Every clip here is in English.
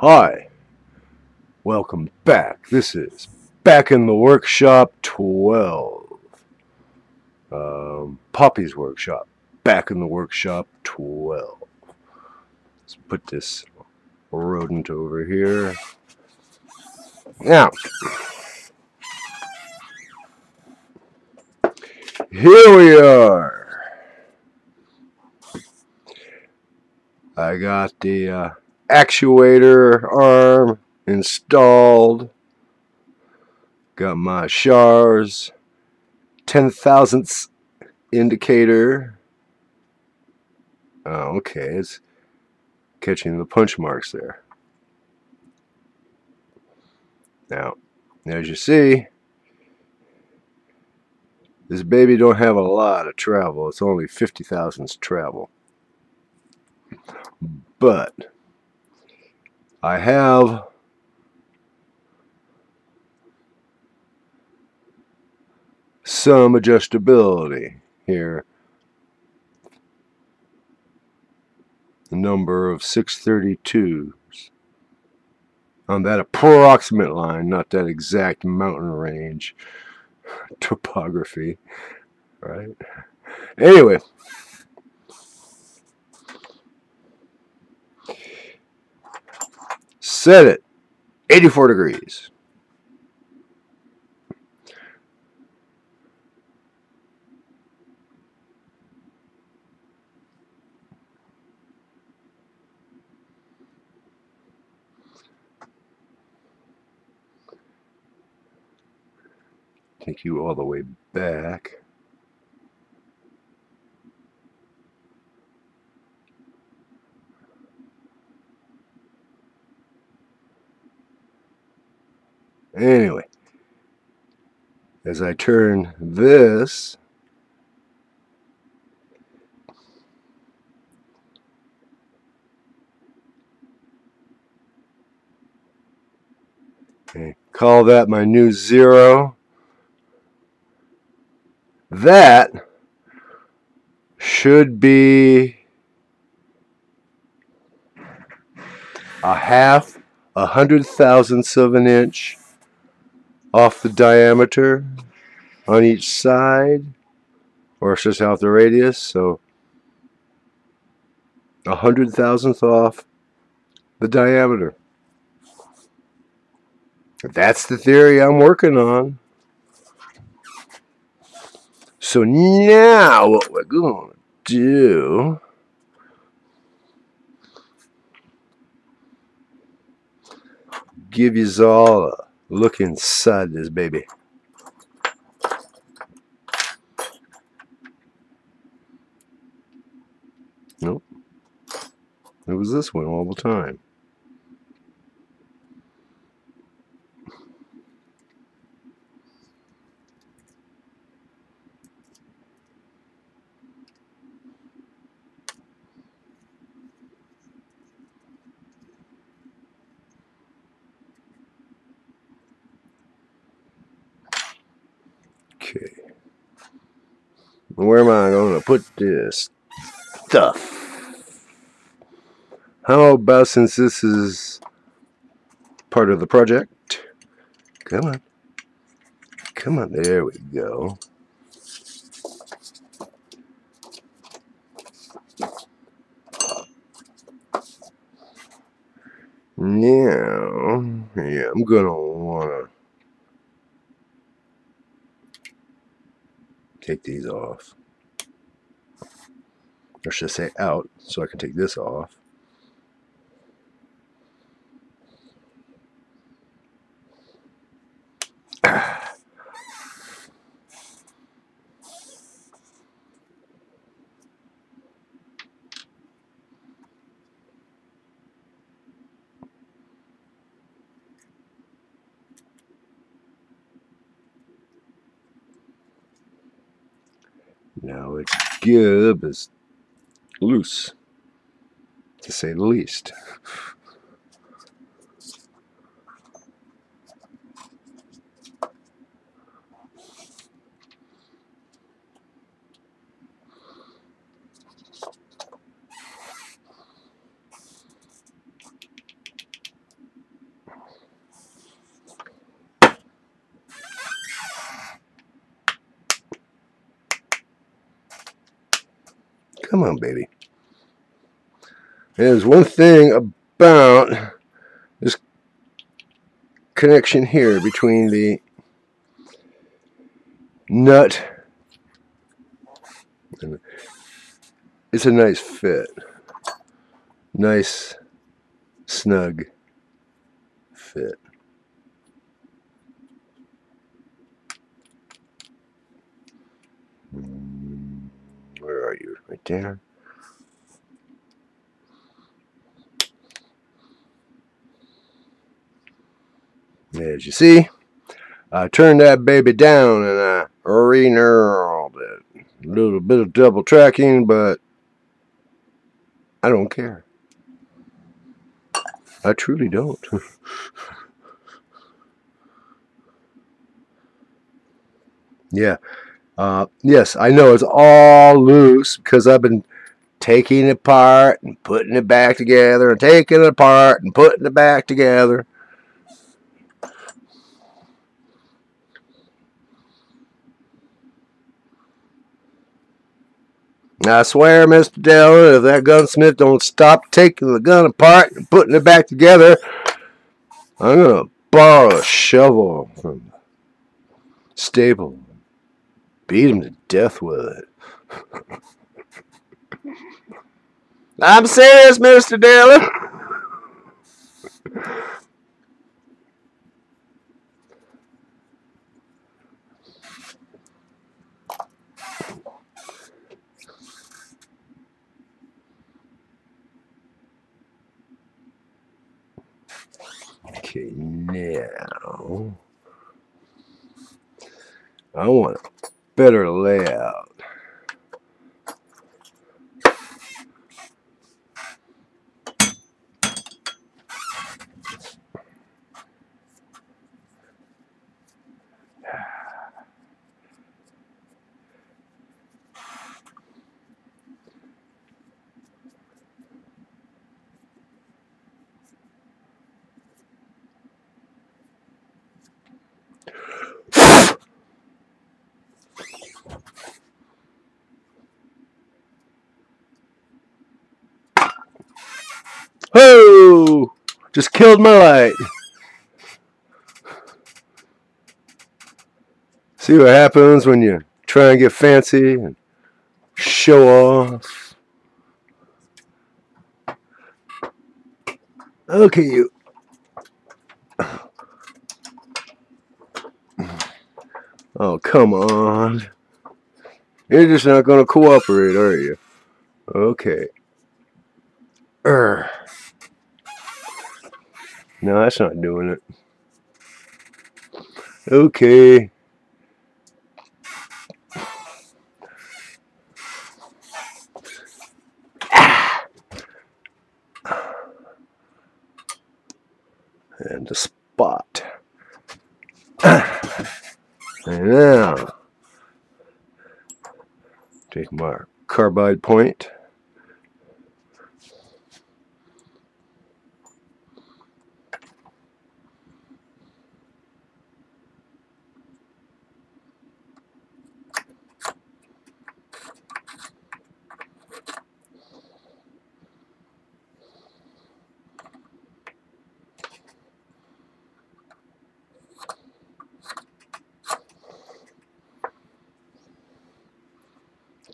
Hi, welcome back. This is Back in the Workshop 12. Poppy's Workshop. Back in the Workshop 12. Let's put this rodent over here. Now, here we are. I got the actuator arm installed. Got my SHARS 10,000ths indicator. Oh, okay, it's catching the punch marks there. Now, as you see, this baby don't have a lot of travel. It's only 50 thousandths travel. But I have some adjustability here. The number of 632s on that approximate line, not that exact mountain range topography, right? Anyway, set it 84 degrees. Take you all the way back. Anyway, as I turn this, okay, call that my new zero. That should be a 100,000ths of an inch off the diameter on each side, or it's just out the radius, so 100,000th off the diameter. That's the theory I'm working on. So now what we're going to do, give you all a look inside this baby. Nope. It was this one all the time. Okay. Where am I going to put this stuff? How about, since this is part of the project, come on. Come on, there we go. Now, yeah, I'm going to want to take these off. Or should I say out, so I can take this off. Now its gib is loose, to say the least. Come on, baby. There's one thing about this connection here between the nut and it's a nice fit. Nice, snug fit. Where are you? Right there. As you see, I turned that baby down and I re-knurled it. A little bit of double tracking, but I don't care. I truly don't. Yeah. Yes, I know it's all loose because I've been taking it apart and putting it back together and taking it apart and putting it back together. I swear, Mr. Dell, if that gunsmith don't stop taking the gun apart and putting it back together, I'm going to borrow a shovel from the stable. Beat him to death with it. I'm serious, Mr. Dell. Okay, now I want a better layout. Oh! Just killed my light. See what happens when you try and get fancy and show off. Okay, you. Oh, come on. You're just not going to cooperate, are you? Okay. No, that's not doing it. Okay. And the spot. And now, take my carbide point.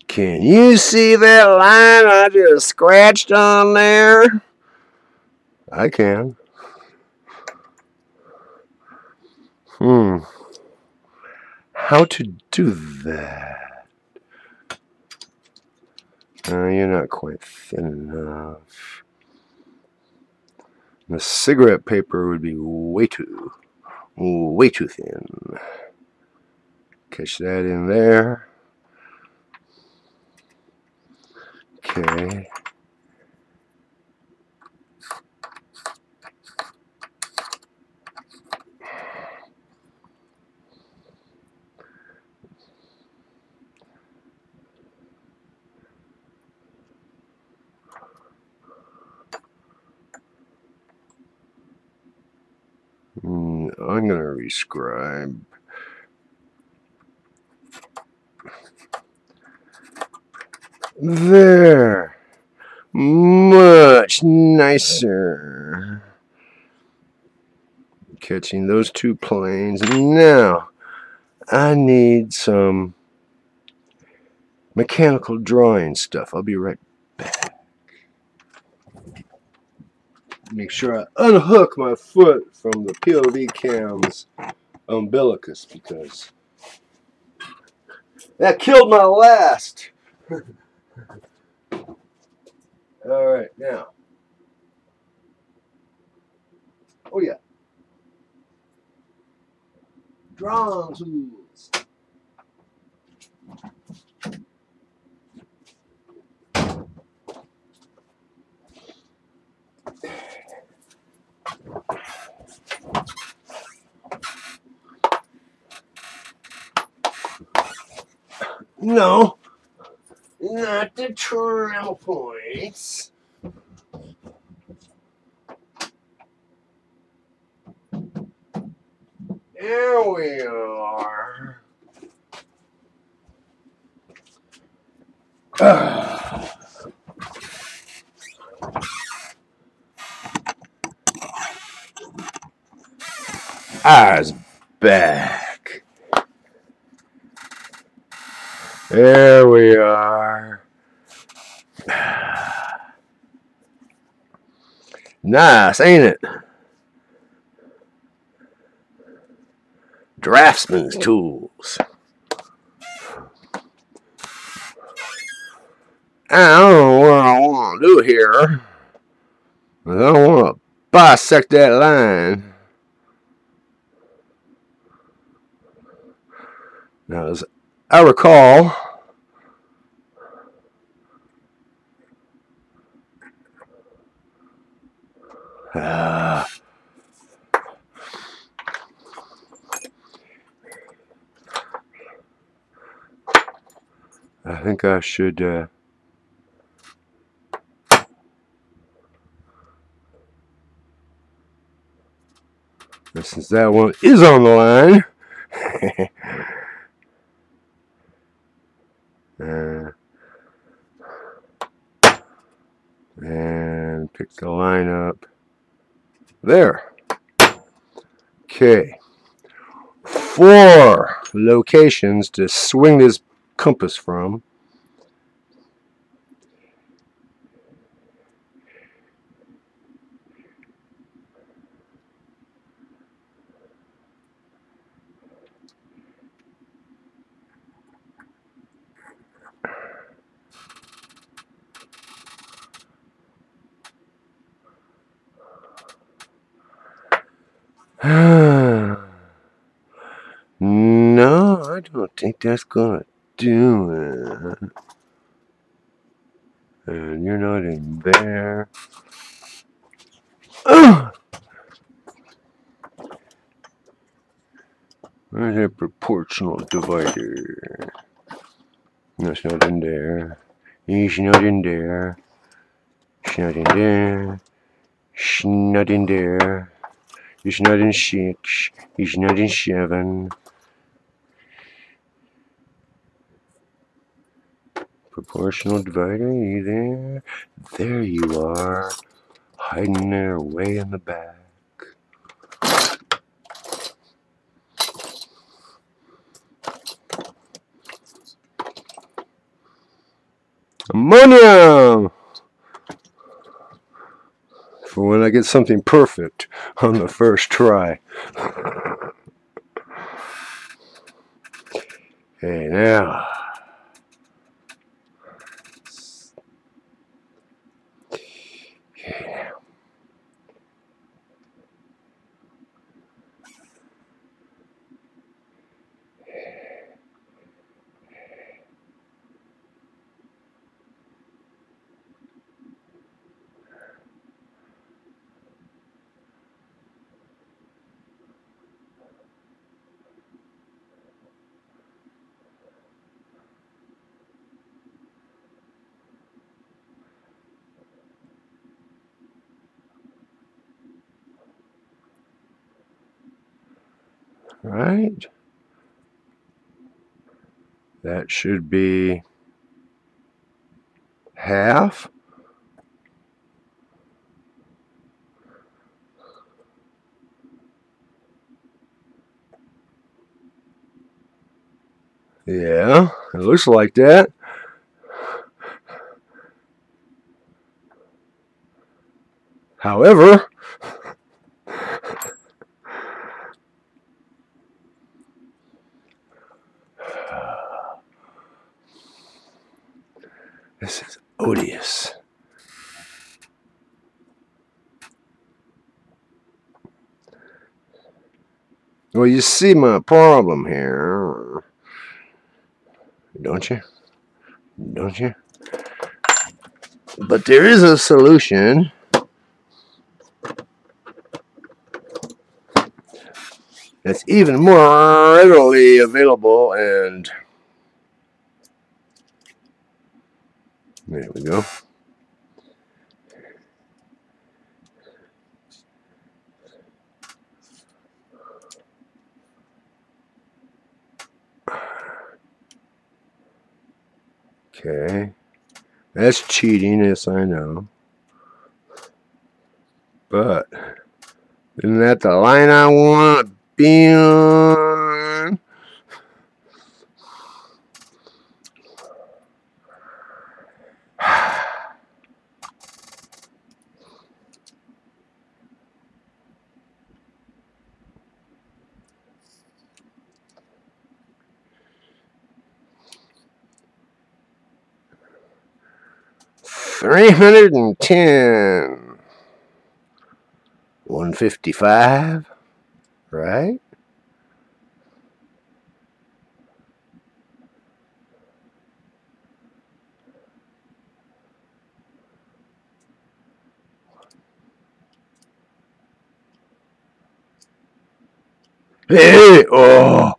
Can you see that line I just scratched on there? I can. How to do that? You're not quite thin enough. The cigarette paper would be way too thin. Catch that in there. Okay. I'm going to rescribe. There. Much nicer. Catching those two planes. Now, I need some mechanical drawing stuff. I'll be right back. Make sure I unhook my foot from the POV cam's umbilicus because that killed my last. Alright, now. Oh yeah. Drawing tools. No, not the trim points. There we are. Eyes back. There we are. Nice, ain't it? Draftsman's tools. I don't know what I want to do here. I don't want to bisect that line. Now, as I recall, I think I should since that one is on the line. And pick the line up. There. Okay. 4 locations to swing this compass from. No, I don't think that's gonna do it. And you're not in there. Where's that proportional divider? No, it's not in there. He's not in there. It's not in there. It's not in there. It's not in 6. It's not in 7. Proportional divider, you there? There you are. Hiding there way in the back. Ammonia! For when I get something perfect on the first try. Okay, now. Okay, now. Right? That should be half. Yeah, it looks like that. However, this is odious. Well, you see my problem here, don't you? Don't you? But there is a solution. That's even more readily available, and there we go. Okay. That's cheating, yes, I know. But isn't that the line I want to be on? $310. 155, right? Hey, oh,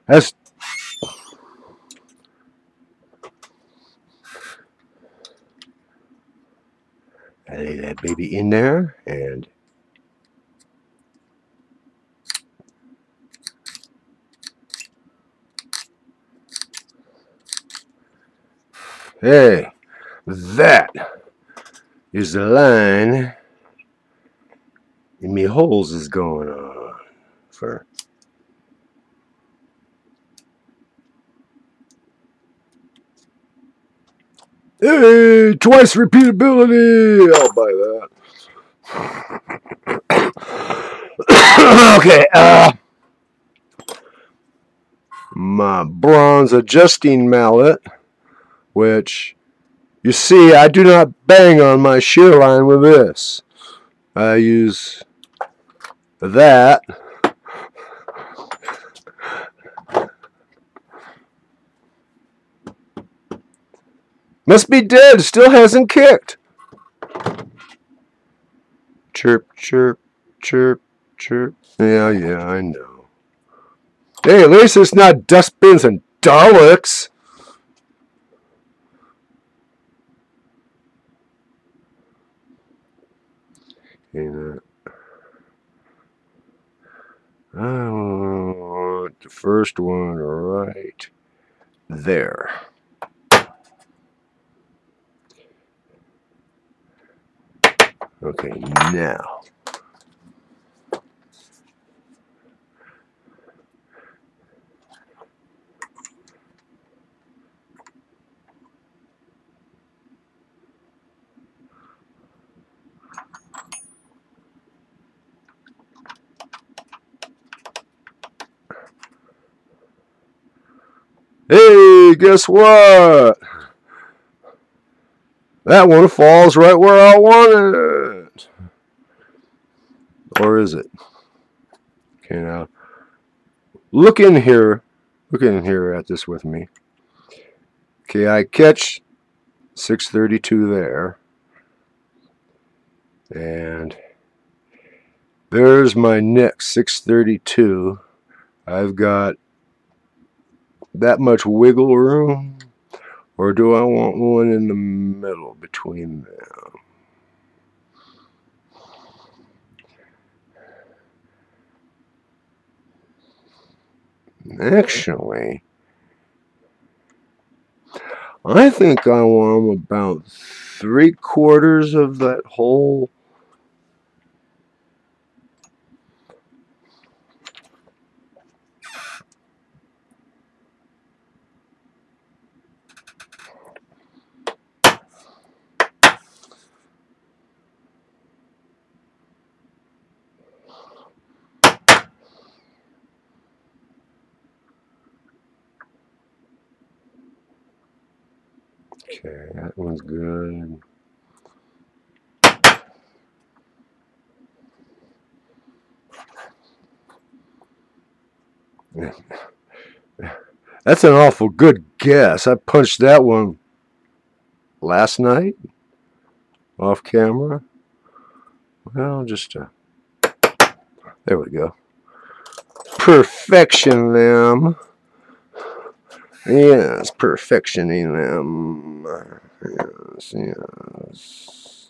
that's I lay that baby in there, and hey, that is the line in me holes is going on for. Hey, twice repeatability. I'll buy that. Okay, my bronze adjusting mallet, which you see I do not bang on my shear line with this. I use that. Must be dead, still hasn't kicked. Chirp, chirp, chirp, chirp. Yeah, I know. Hey, at least it's not dustbins and Daleks. And, I want the first one right there. Okay, now. Hey, guess what? That one falls right where I want it. Or is it? Okay, now look in here at this with me. Okay, I catch 632 there. And there's my next 632. I've got that much wiggle room, or do I want one in the middle between them? Actually, I think I want about 3/4 of that whole. Okay, that one's good. That's an awful good guess. I punched that one last night off camera. Well, just there we go. Perfection them. Yes, perfectioning them. Yes, yes.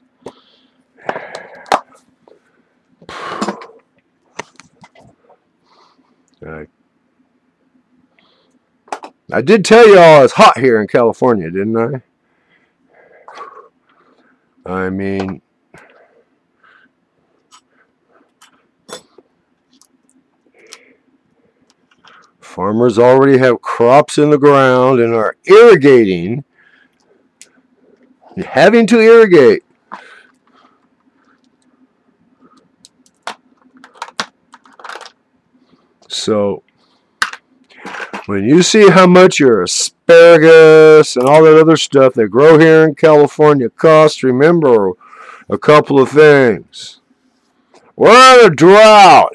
I did tell y'all it's hot here in California, didn't I? I mean, farmers already have crops in the ground and are irrigating, having to irrigate. So, when you see how much your asparagus and all that other stuff they grow here in California costs, remember a couple of things. We're on a drought.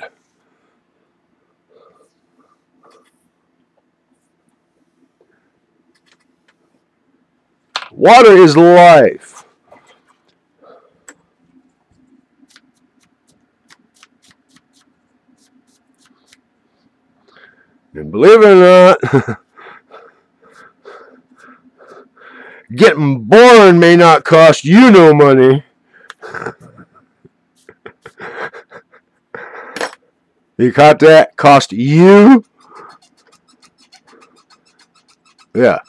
Water is life. And believe it or not, getting born may not cost you no money. You caught that? Cost you? Yeah.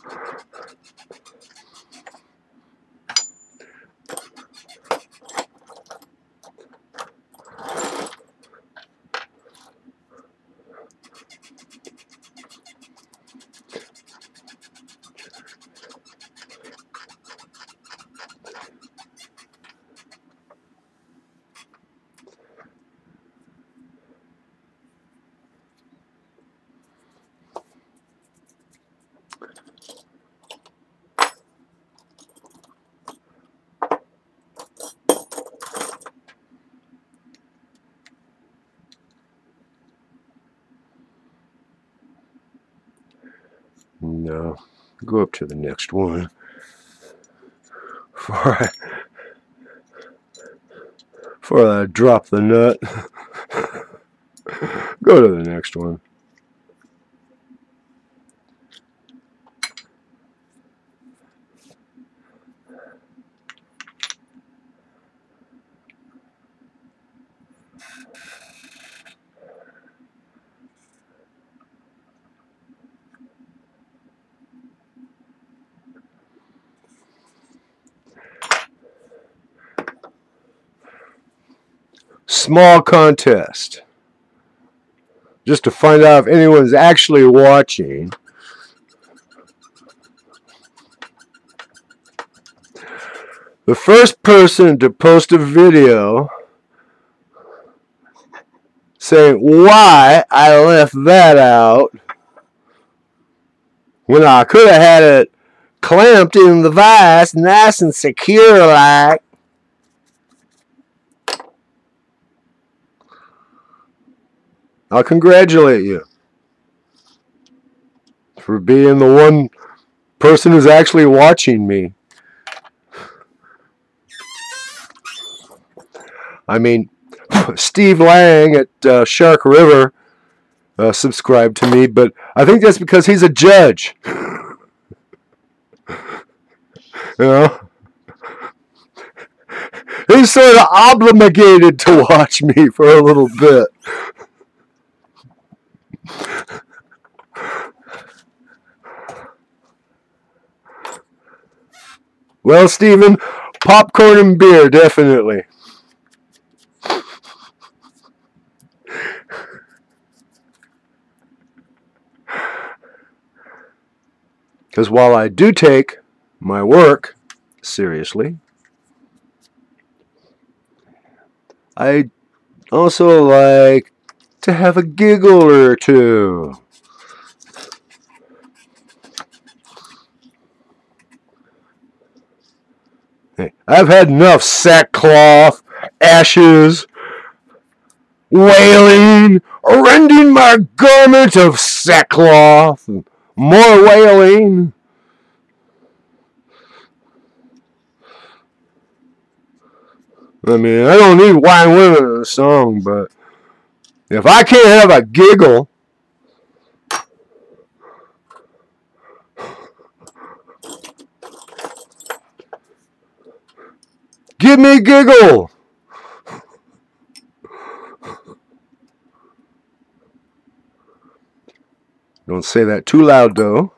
No. Go up to the next one. Before I drop the nut. Go to the next one. Small contest. Just to find out if anyone's actually watching. The first person to post a video saying why I left that out when I could have had it clamped in the vise nice and secure like. I'll congratulate you for being the one person who's actually watching me. I mean, Steve Lang at Shark River subscribed to me, but I think that's because he's a judge. You know? He's sort of obligated to watch me for a little bit. Well, Stephen, popcorn and beer, definitely. Because while I do take my work seriously, I also like to have a giggle or two. Hey, I've had enough sackcloth, ashes, wailing, rending my garment of sackcloth, and more wailing. I mean, I don't need wine women in a song, but if I can't have a giggle, give me a giggle. Don't say that too loud, though.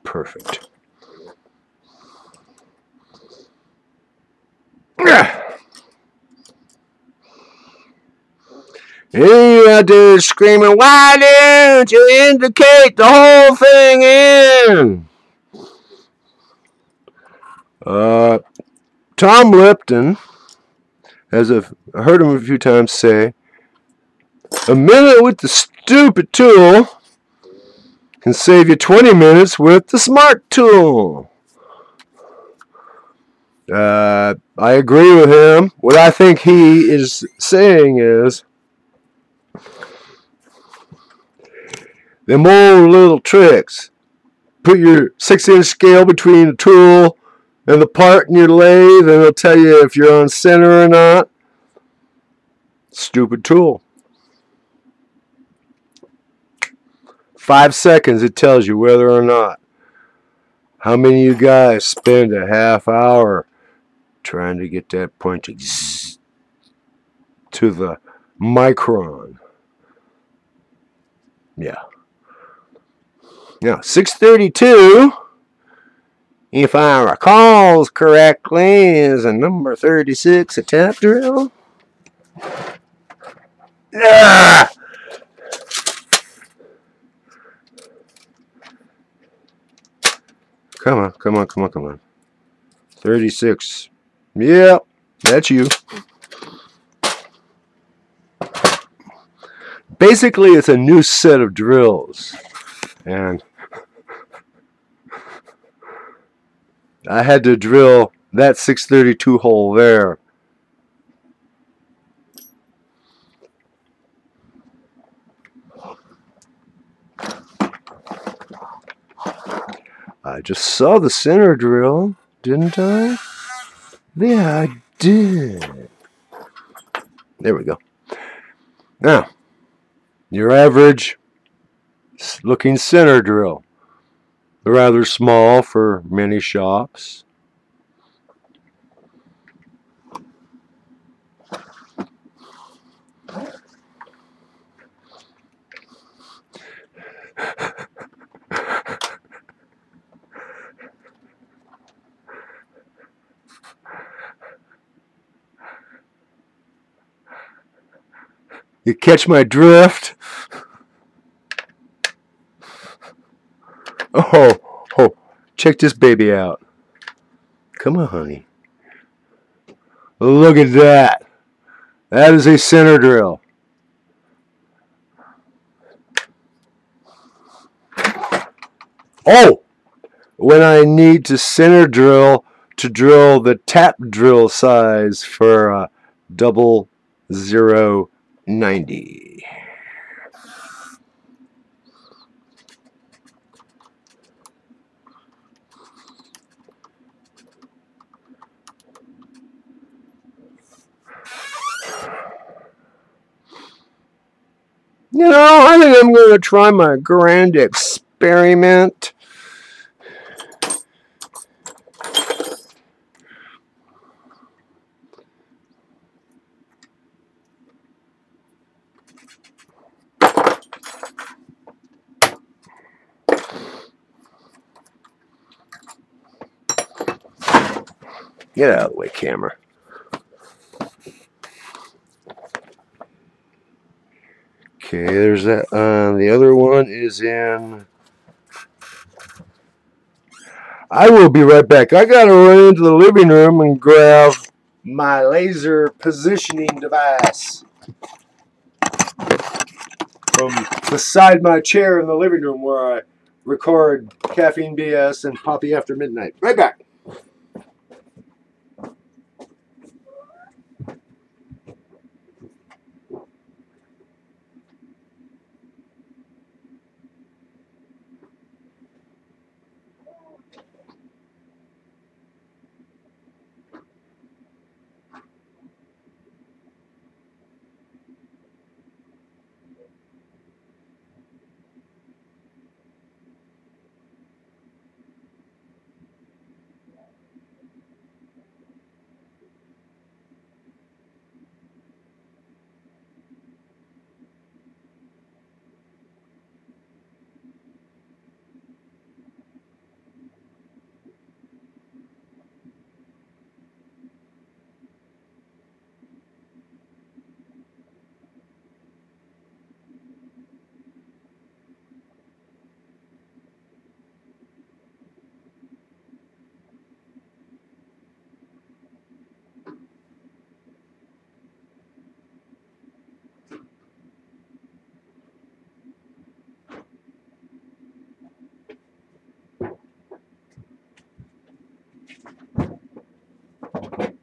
Perfect. And you out there screaming, why didn't you indicate the whole thing in? Tom Lipton, as I've heard him a few times say, a minute with the stupid tool can save you 20 minutes with the smart tool. I agree with him. What I think he is saying is, them old little tricks. Put your 6-inch scale between the tool and the part in your lathe, and it'll tell you if you're on center or not. Stupid tool. 5 seconds, it tells you whether or not. How many of you guys spend a half hour trying to get that pointing to the micron? Yeah. Now, 632, if I recall correctly, is a number 36, a tap drill. Ah! Come on, come on, come on, come on. 36. Yep, that's you. Basically, it's a new set of drills. And I had to drill that 632 hole there. I just saw the center drill, didn't I? Yeah, I did. There we go. Now, your average looking center drill. Rather small for many shops. You catch my drift? Oh, check this baby out. Come on, honey. Look at that. That is a center drill. Oh, when I need to center drill to drill the tap drill size for a 0090. You know, I think I'm going to try my grand experiment. Get out of the way, camera. Okay, there's that. The other one is in. I will be right back. I gotta run into the living room and grab my laser positioning device from beside my chair in the living room where I record Caffeine BS and Poppy After Midnight. Right back.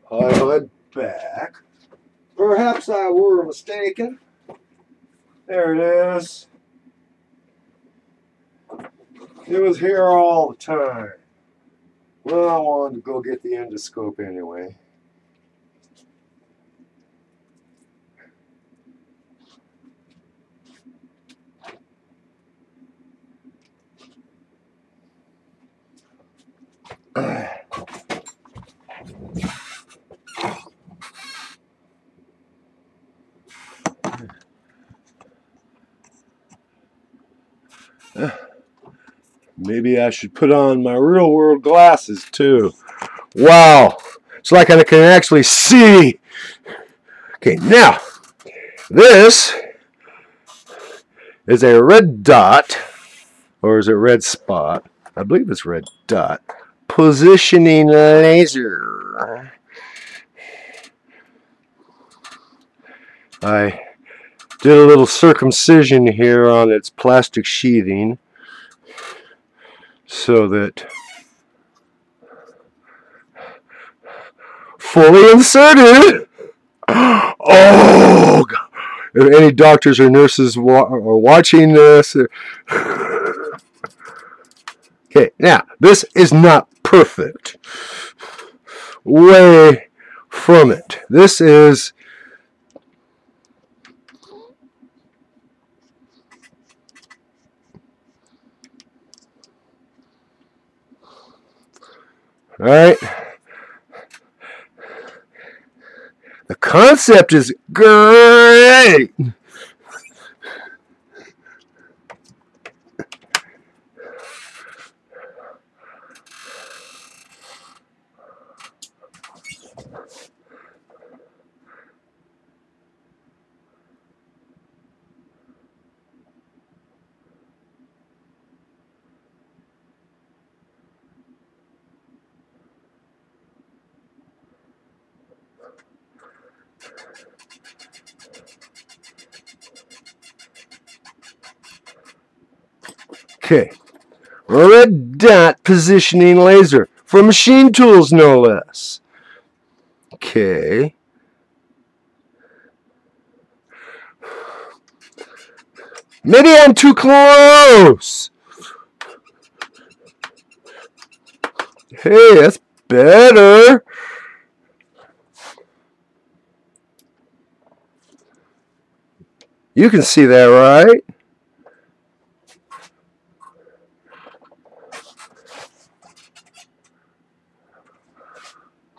I'm back. Perhaps I were mistaken. There it is. It was here all the time. Well, I wanted to go get the endoscope anyway. Maybe I should put on my real world glasses too. Wow, it's like I can actually see. Okay, now this is a red dot, or is it red spot? I believe it's red dot. Positioning laser. I did a little circumcision here on its plastic sheathing so that fully inserted. Oh, God. If any doctors or nurses are watching this. Okay, now, this is not perfect. Way from it. This is all right. The concept is great. Okay, red dot positioning laser for machine tools, no less. Okay. Maybe I'm too close. Hey, that's better. You can see that, right?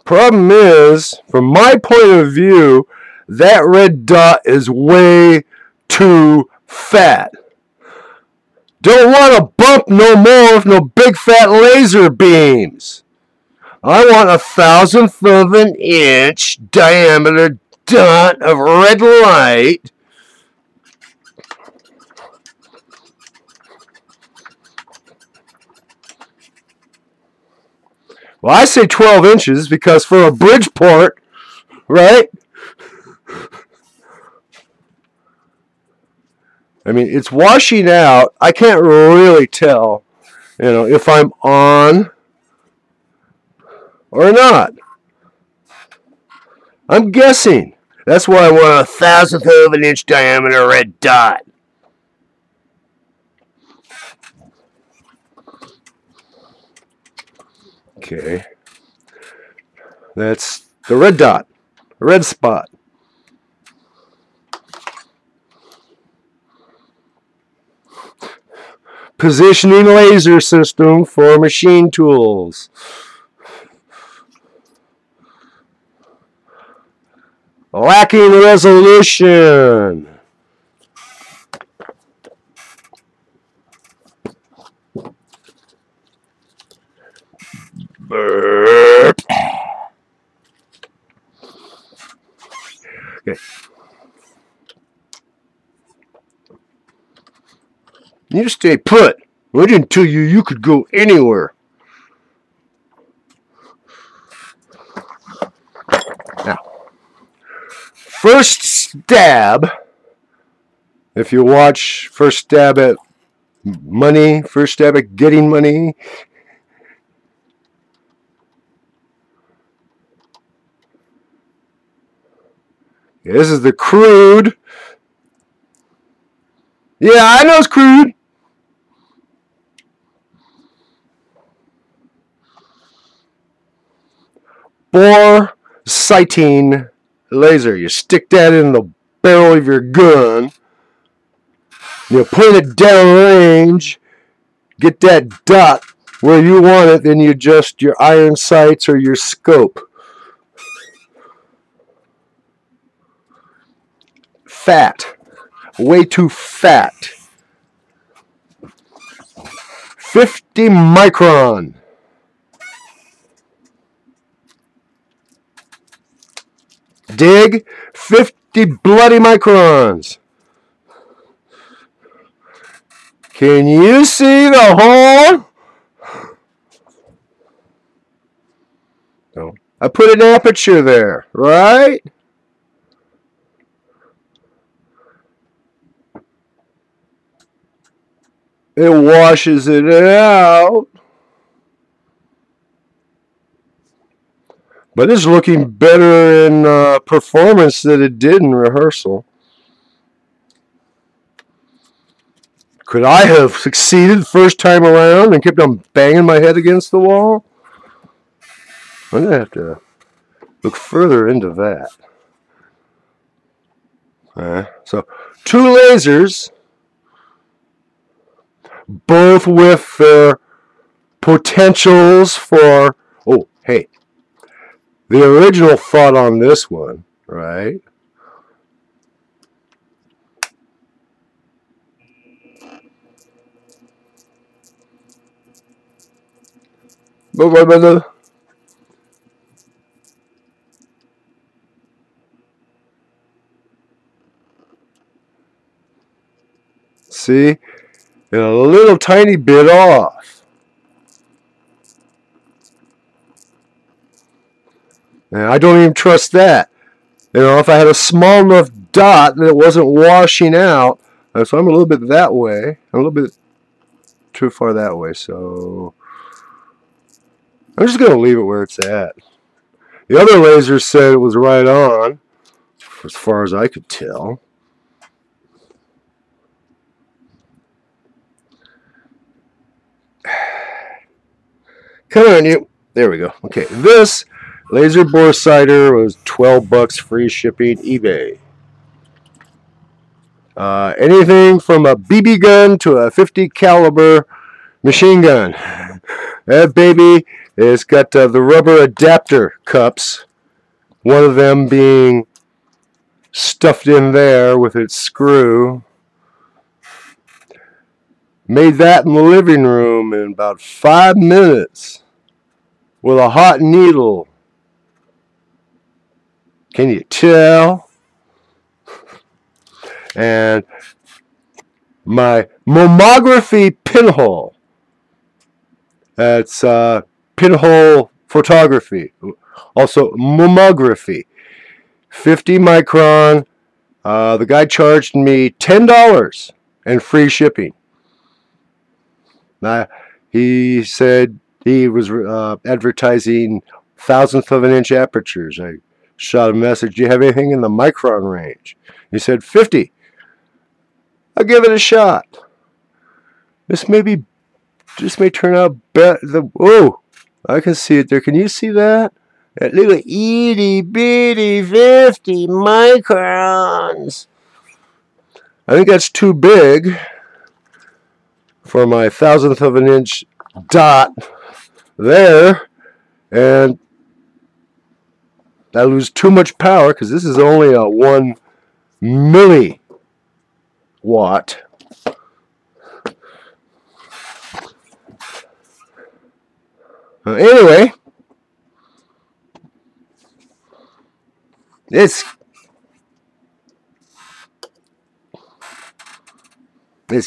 Problem is, from my point of view, that red dot is way too fat. Don't want to bump no more with no big fat laser beams. I want 1/1000th of an inch diameter dot of red light. Well, I say 12 inches because for a Bridgeport, right? I mean, it's washing out. I can't really tell, if I'm on or not. I'm guessing. That's why I want 1/1000th of an inch diameter red dot. Okay. That's the red dot, the red spot. Positioning laser system for machine tools. Lacking resolution. Burp. Okay. You just stay put. I didn't tell you you could go anywhere. Now, first stab, if you watch First Stab at Money, First Stab at Getting Money, this is the crude. Yeah, I know it's crude. Bore sighting laser. You stick that in the barrel of your gun. You point it downrange. Get that dot where you want it. Then you adjust your iron sights or your scope. Fat. Way too fat. 50 micron. Dig? 50 bloody microns. Can you see the hole? No. I put an aperture there, right? It washes it out. But it's looking better in performance than it did in rehearsal. Could I have succeeded first time around and kept on banging my head against the wall? I'm going to have to look further into that. So, 2 lasers, both with their potentials for, oh, hey, the original thought on this one, right? See? And a little tiny bit off. And I don't even trust that. If I had a small enough dot that it wasn't washing out, so I'm a little bit that way. I'm a little bit too far that way, so I'm just going to leave it where it's at. The other laser said it was right on, as far as I could tell. Come on, you. There we go. Okay, this laser bore sighter was $12 free shipping eBay. Anything from a BB gun to a 50 caliber machine gun. That baby has got the rubber adapter cups. One of them being stuffed in there with its screw. Made that in the living room in about 5 minutes with a hot needle. Can you tell? And my mammography pinhole. That's pinhole photography. Also mammography. 50 micron. The guy charged me $10 and free shipping. He said he was advertising 1/1000 of an inch apertures. I shot a message, do you have anything in the micron range? He said 50. I'll give it a shot. This may turn out better. Oh, I can see it there. Can you see that? That little itty bitty 50 microns. I think that's too big for my 1/1000 of an inch dot there, and I lose too much power because this is only a 1 milliwatt. Anyway, let's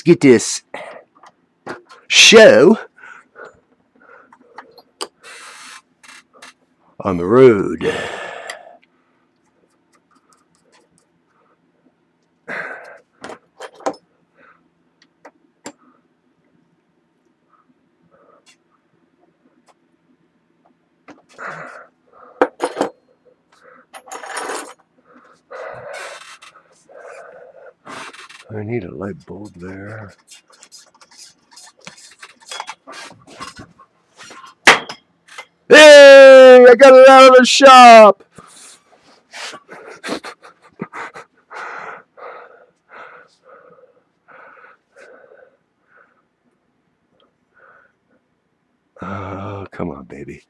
get this show on the road. I need a light bulb there. Hey, I got it out of the shop. Oh, come on, baby.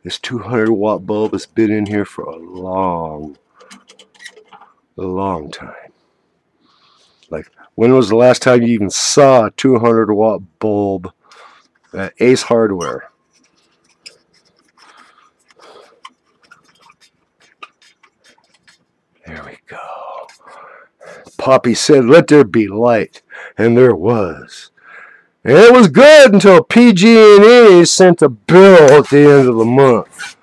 This 200-watt bulb has been in here for a long time. Like, when was the last time you even saw a 200-watt bulb at Ace Hardware? There we go. Poppy said, let there be light. And there was. And it was good until PG&E sent a bill at the end of the month.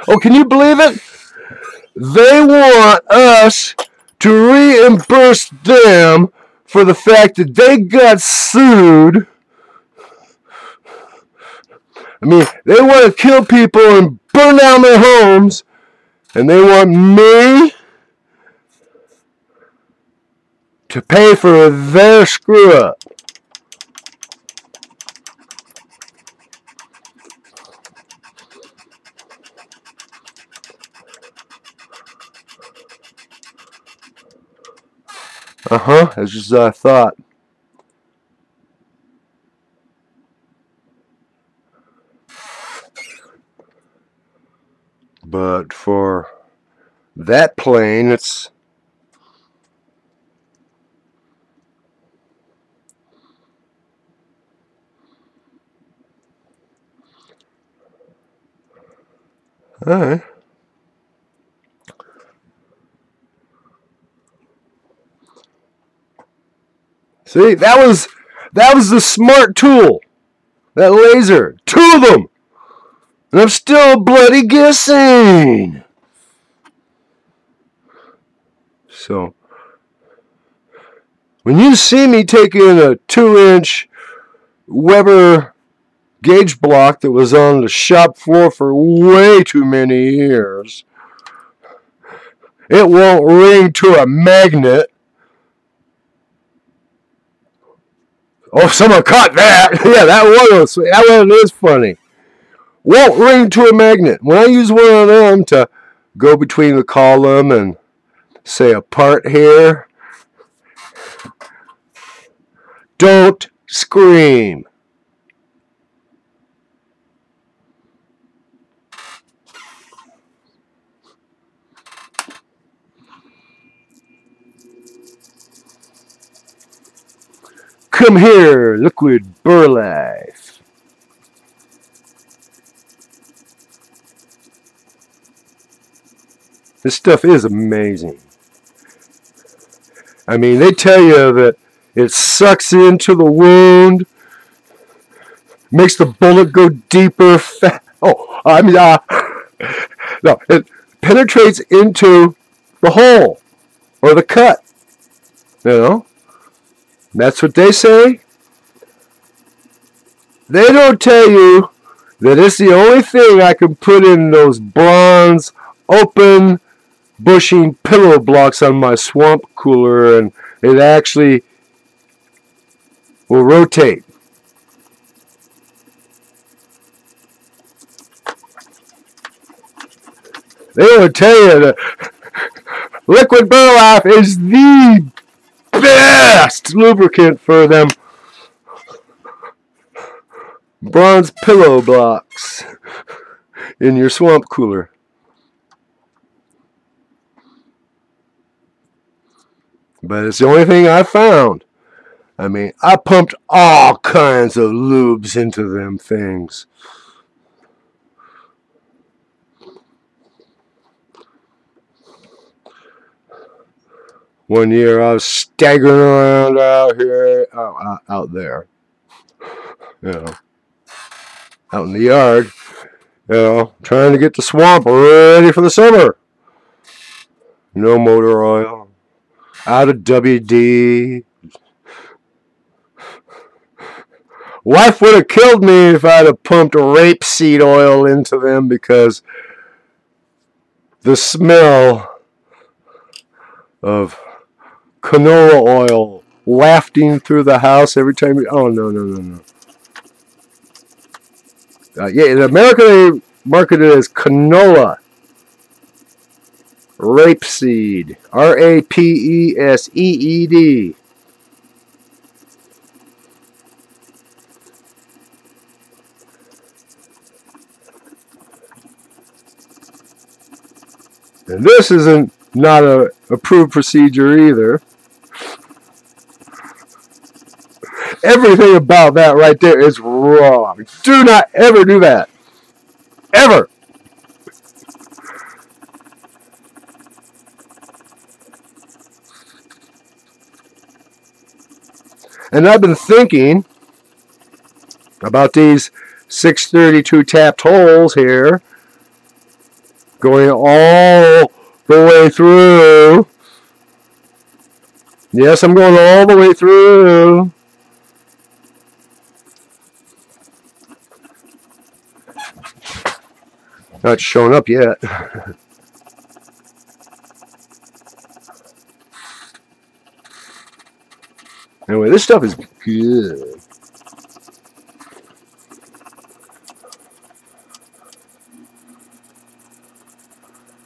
Oh, can you believe it? They want us to reimburse them for the fact that they got sued. I mean, they want to kill people and burn down their homes, and they want me to pay for their screw-up. That's just what I thought. But for that plane, it's all right. See, that was the smart tool. That laser. 2 of them. And I'm still bloody guessing. So, when you see me taking a 2-inch Weber gauge block that was on the shop floor for way too many years, it won't ring to a magnet. Oh, someone caught that. Yeah, that one is funny. won't ring to a magnet. When I use one of them to go between the column and say a part here, don't scream. Come here, liquid burlap. This stuff is amazing. I mean, they tell you that it sucks into the wound, makes the bullet go deeper. No, it penetrates into the hole or the cut. You know, that's what they say. They don't tell you that it's the only thing I can put in those bronze open bushing pillow blocks on my swamp cooler, and it actually will rotate. They will tell you that liquid burlap is the best lubricant for them bronze pillow blocks in your swamp cooler. But it's the only thing I found. I mean, I pumped all kinds of lubes into them things. One year I was staggering around out here, out there, you know, out in the yard, you know, trying to get the swamp ready for the summer. No motor oil, out of WD. Wife would have killed me if I'd have pumped rapeseed oil into them, because the smell of canola oil wafting through the house every time you... Oh, no. Yeah, in America they market it as canola. Rapeseed. R-A-P-E-S-E-E-D. And this isn't not a approved procedure either. Everything about that right there is wrong. Do not ever do that. Ever. And I've been thinking about these 632 tapped holes here, going all the way through. Yes, I'm going all the way through. Not showing up yet. Anyway, this stuff is good.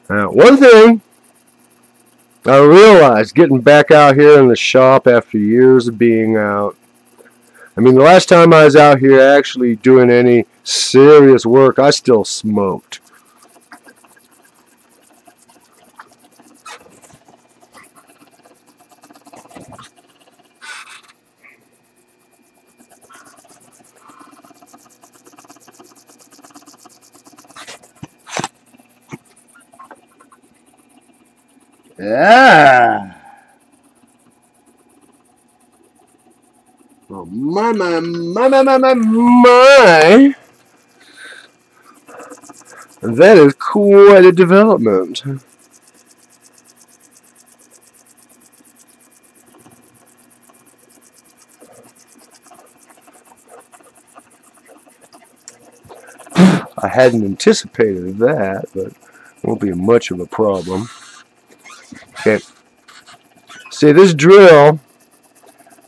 Now, one thing I realized getting back out here in the shop after years of being out. I mean, the last time I was out here actually doing any serious work, I still smoked. Yeah. Oh, my. That is quite a development. I hadn't anticipated that, but it won't be much of a problem. Okay. See, this drill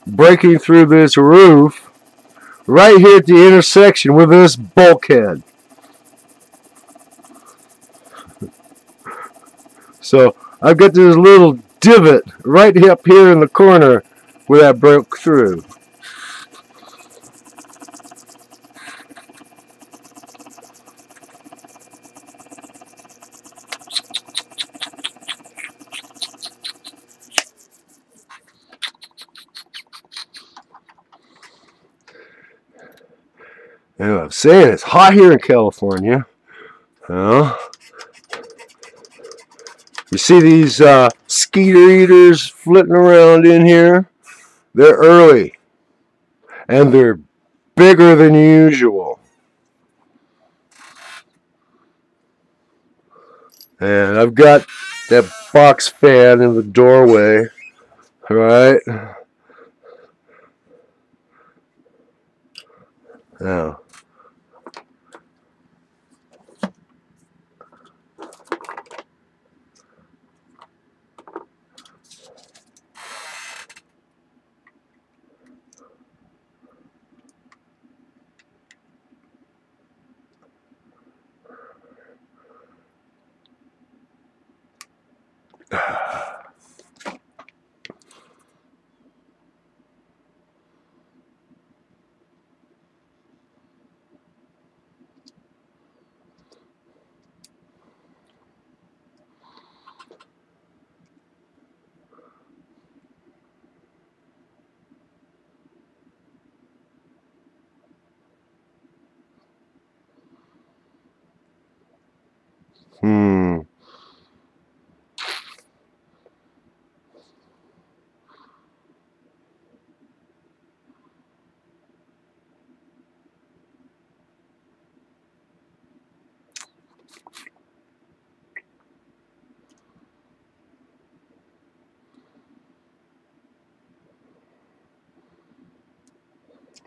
breaking through this roof right here at the intersection with this bulkhead. So I've got this little divot right up here in the corner where that broke through. And I'm saying it's hot here in California. You see these skeeter eaters flitting around in here? They're early. And they're bigger than usual. And I've got that box fan in the doorway. Right? Now.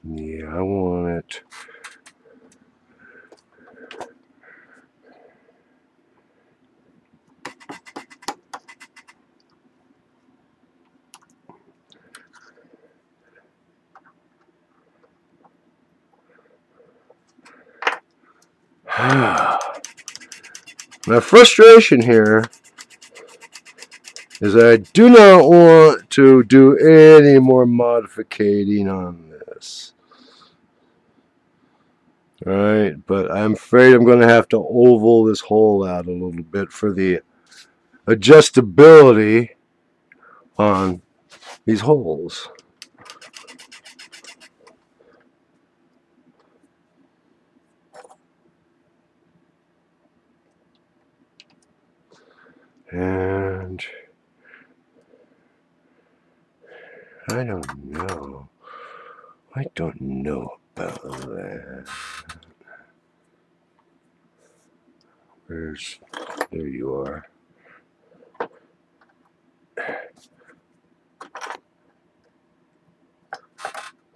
Yeah, I want it. My frustration here is I do not want to do any more modificating on this. Alright, but I'm afraid I'm going to have to oval this hole out a little bit for the adjustability on these holes. And I don't know. I don't know about that. There you are.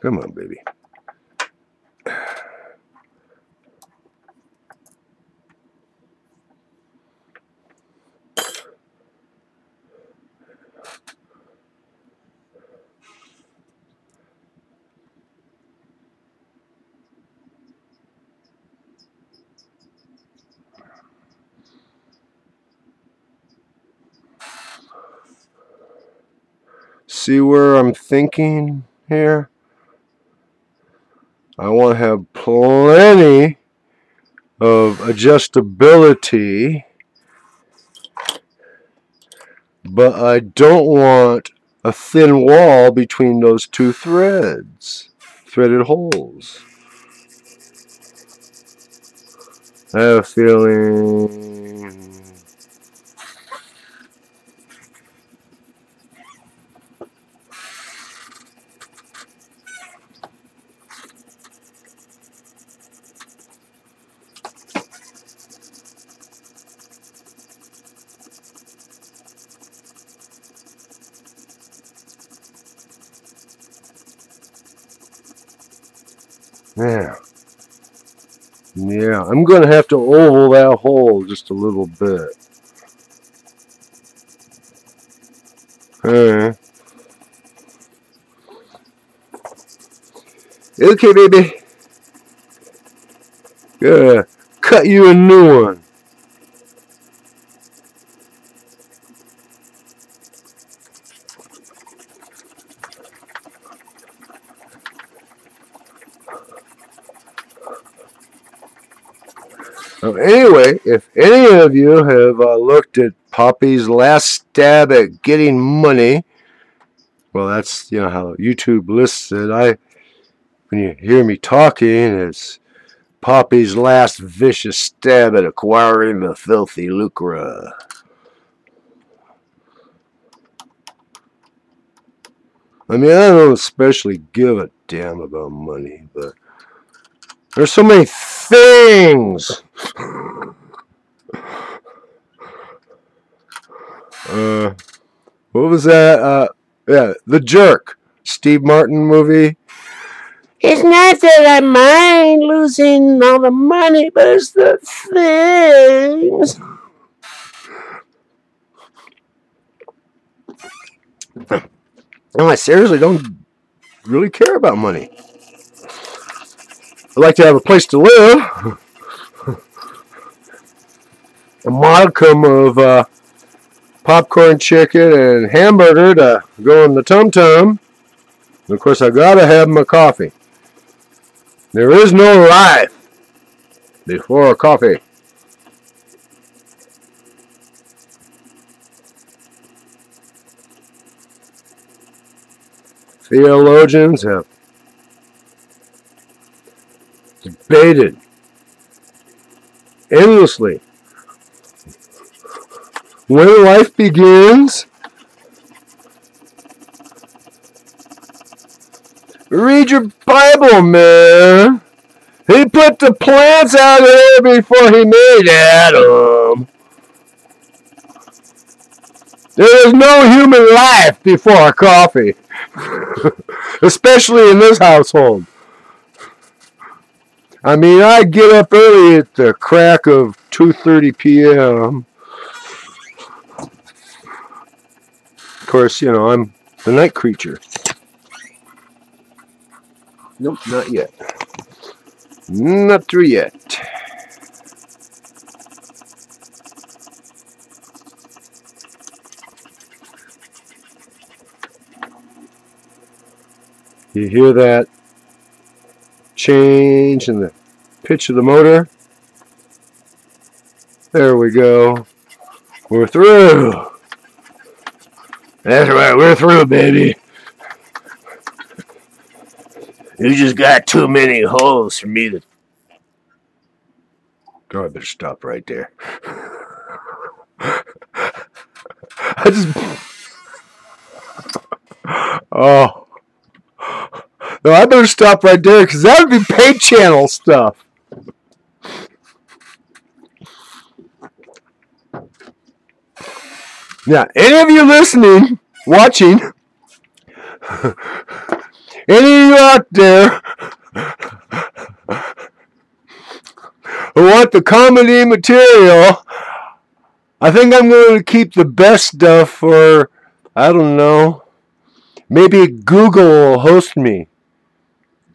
Come on, baby. See where I'm thinking here? I want to have plenty of adjustability, but I don't want a thin wall between those two threaded holes. I have a feeling yeah, I'm going to have to oval that hole just a little bit. Alright. Okay, baby. Gonna cut you a new one. Anyway, if any of you have looked at Poppy's last stab at getting money, well, that's how YouTube lists it. When you hear me talking, it's Poppy's last vicious stab at acquiring the filthy lucre. I mean, I don't especially give a damn about money, but there's so many things. What was that? Yeah, The Jerk, Steve Martin movie. It's not that I mind losing all the money, but it's the things. No, I seriously don't really care about money. I like to have a place to live, a modicum of popcorn chicken and hamburger to go in the tum-tum. And of course, I gotta have my coffee. There is no life before coffee. Theologians have debated endlessly when life begins. Read your Bible, man. He put the plants out here before he made Adam. There is no human life before coffee. Especially in this household. I mean, I get up early at the crack of 2:30 p.m. Of course, I'm the night creature. Nope, not yet. Not through yet. You hear that change in the pitch of the motor? There we go. We're through. That's right, we're through, baby. You just got too many holes for me to... Oh, I better stop right there. Oh. No, I better stop right there because that would be paid channel stuff. Yeah, any of you listening, watching, any of you out there who want the comedy material, I think I'm going to keep the best stuff for, I don't know, maybe Google will host me.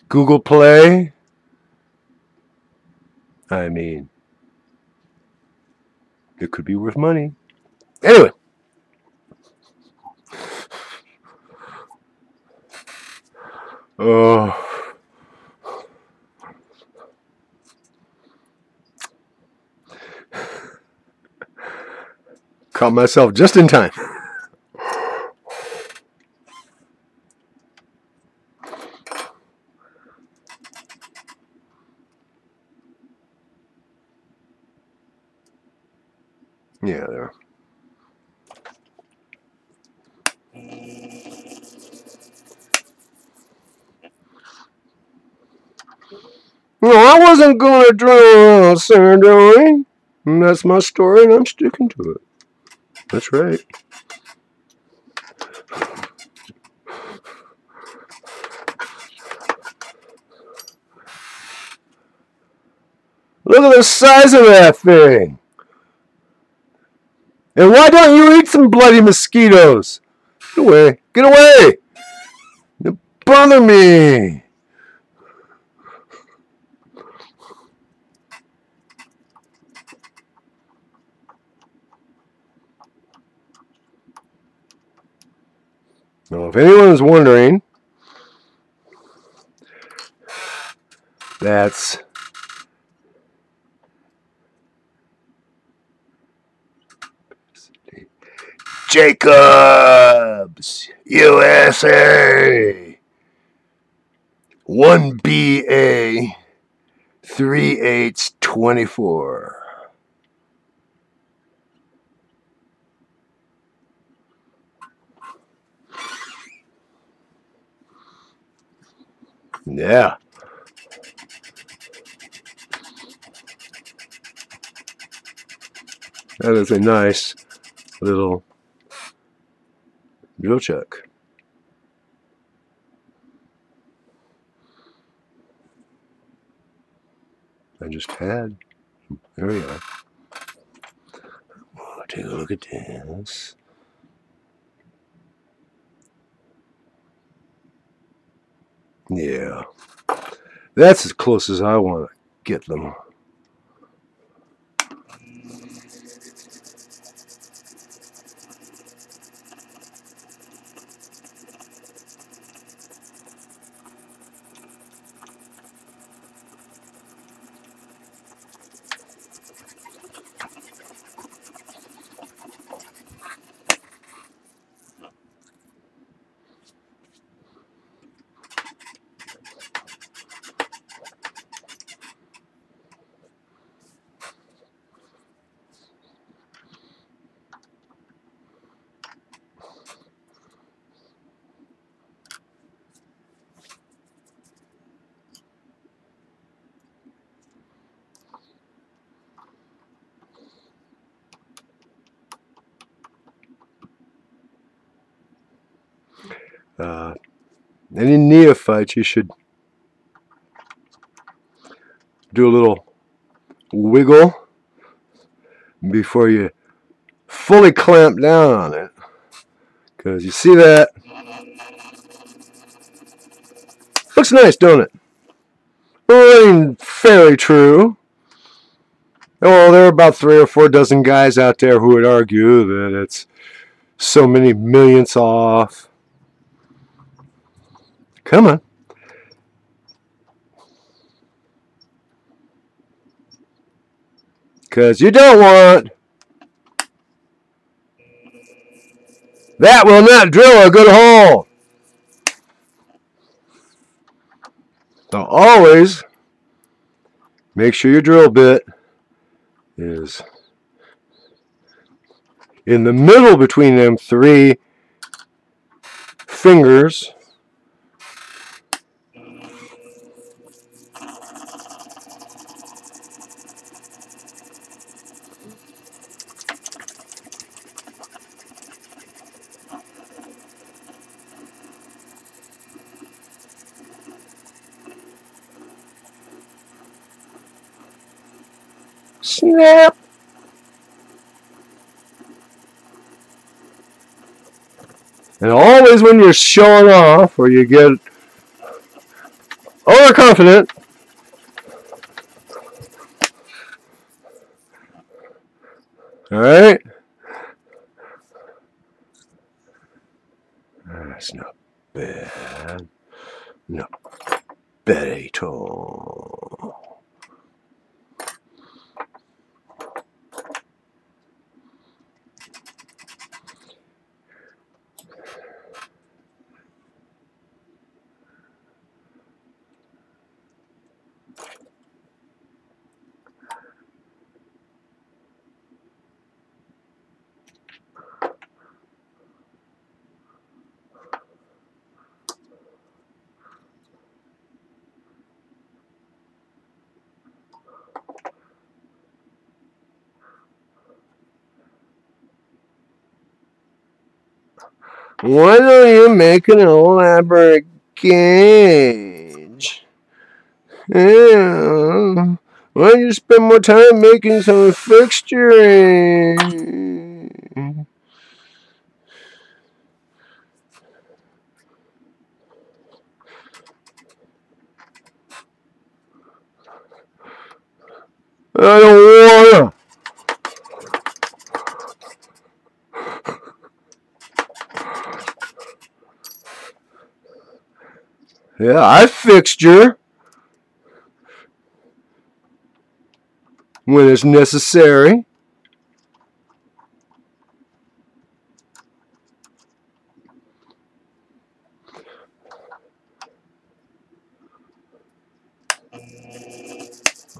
Google Play. I mean, it could be worth money. Anyway. Oh. Caught myself just in time. Yeah, there. No, I wasn't going to draw Sandrine. That's my story, and I'm sticking to it. That's right. Look at the size of that thing. And why don't you eat some bloody mosquitoes? Get away. Get away. You bother me. Now, if anyone's wondering, that's Jacobs, USA. 1BA 3/824. Yeah. That is a nice little drill chuck. I just had. There we are. Oh, take a look at this. Yeah. That's as close as I want to get them. Any neophytes, you should do a little wiggle before you fully clamp down on it. Because you see that? Looks nice, don't it? I mean, fairly true. Well, there are about 3 or 4 dozen guys out there who would argue that it's so many millionths off. Come on. Because you don't want... That will not drill a good hole. So always make sure your drill bit is in the middle between them 3 fingers. Snap! And always when you're showing off or you get overconfident, alright? That's not bad. Not bad at all. Why don't you make an elaborate gauge? Yeah. Why don't you spend more time making some fixturing? I don't wanna. Yeah, I fixture when it's necessary.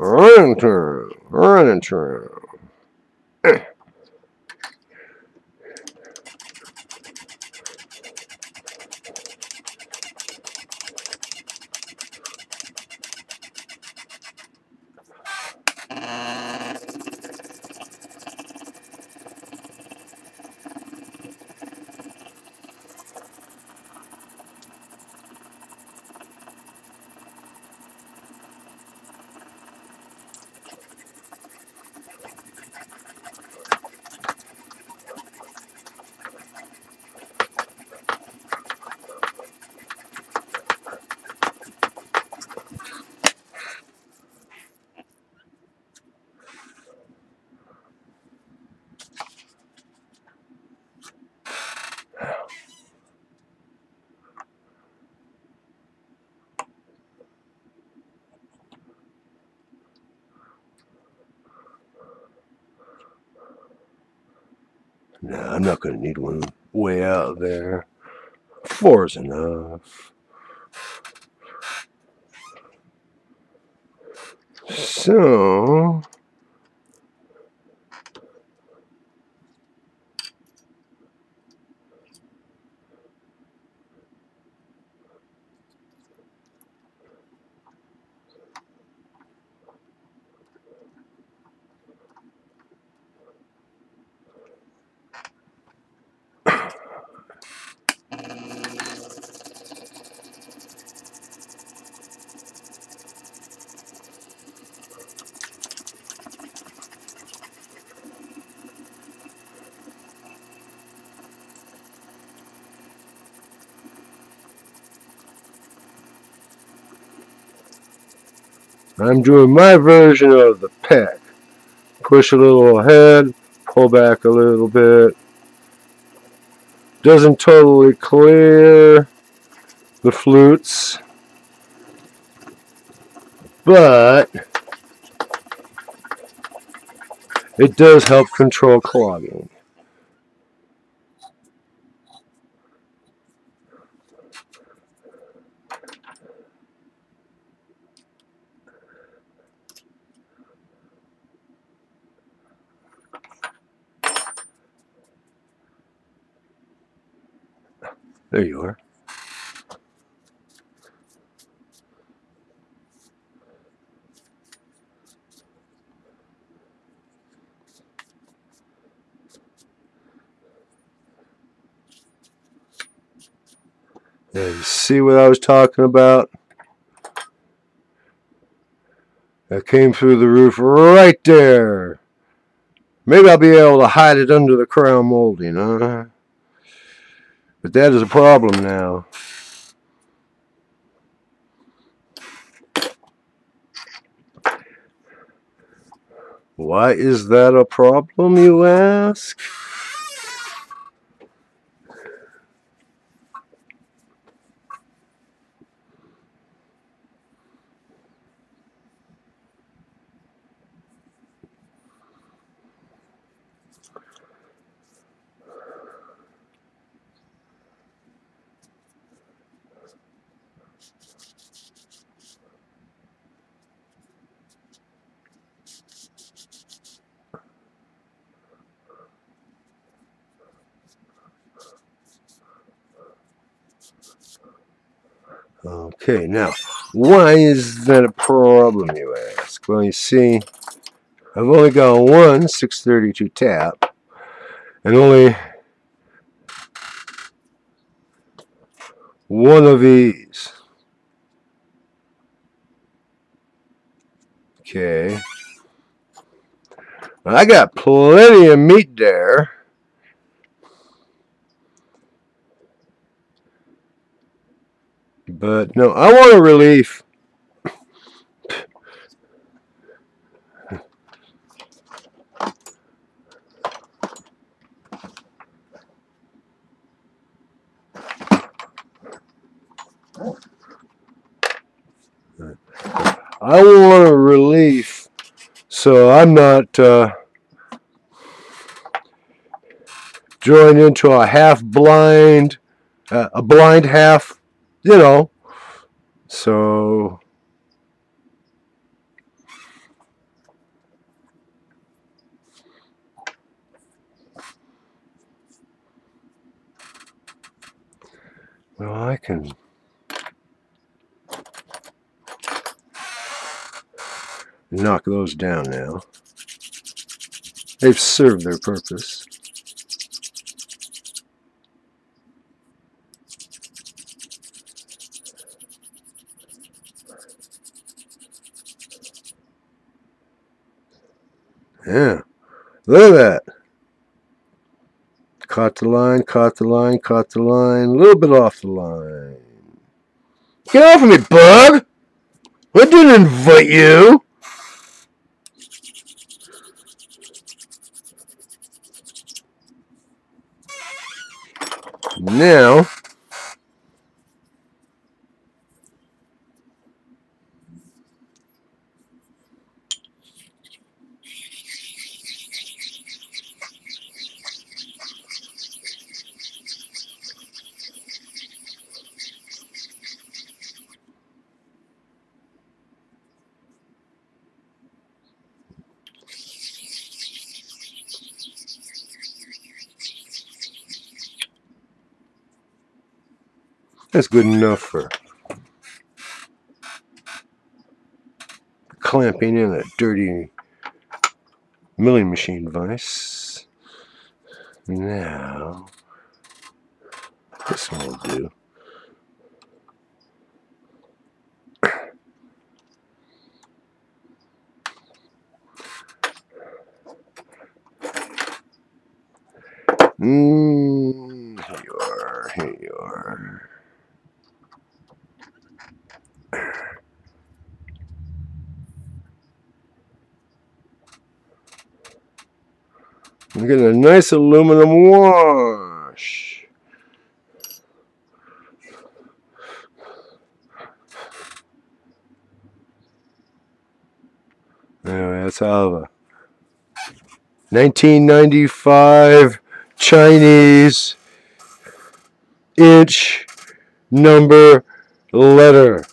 running through, running through. No, I'm not going to need one way out there. 4's enough. So, I'm doing my version of the peck. Push a little ahead, pull back a little bit. Doesn't totally clear the flutes, but it does help control clogging. There you are. There, you see what I was talking about? That came through the roof right there. Maybe I'll be able to hide it under the crown molding, huh? But that is a problem now. Why is that a problem, you ask? Okay, now, why is that a problem, you ask? Well, you see, I've only got one 632 tap, and only one of these. Okay. I got plenty of meat there. But no, I want a relief. I want a relief, so I'm not drawing into a half blind, a blind half, you know. So So I can knock those down now. They've served their purpose. Yeah, look at that. Caught the line, caught the line, caught the line. A little bit off the line. Get off of me, bug! I didn't invite you! Now, that's good enough for clamping in a dirty milling machine vise. Now, this one will do. Here you are, here you are. I'm getting a nice aluminum wash. Anyway, that's out of a 1995 Chinese inch number letter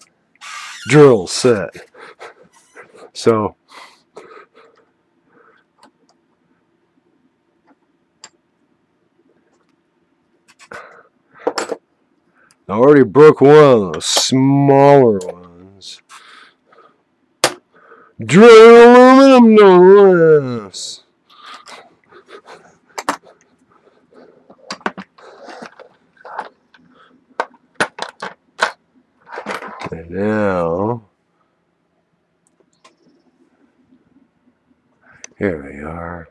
drill set. So I already broke one of those smaller ones. Drill aluminum, no less. And now, here we are.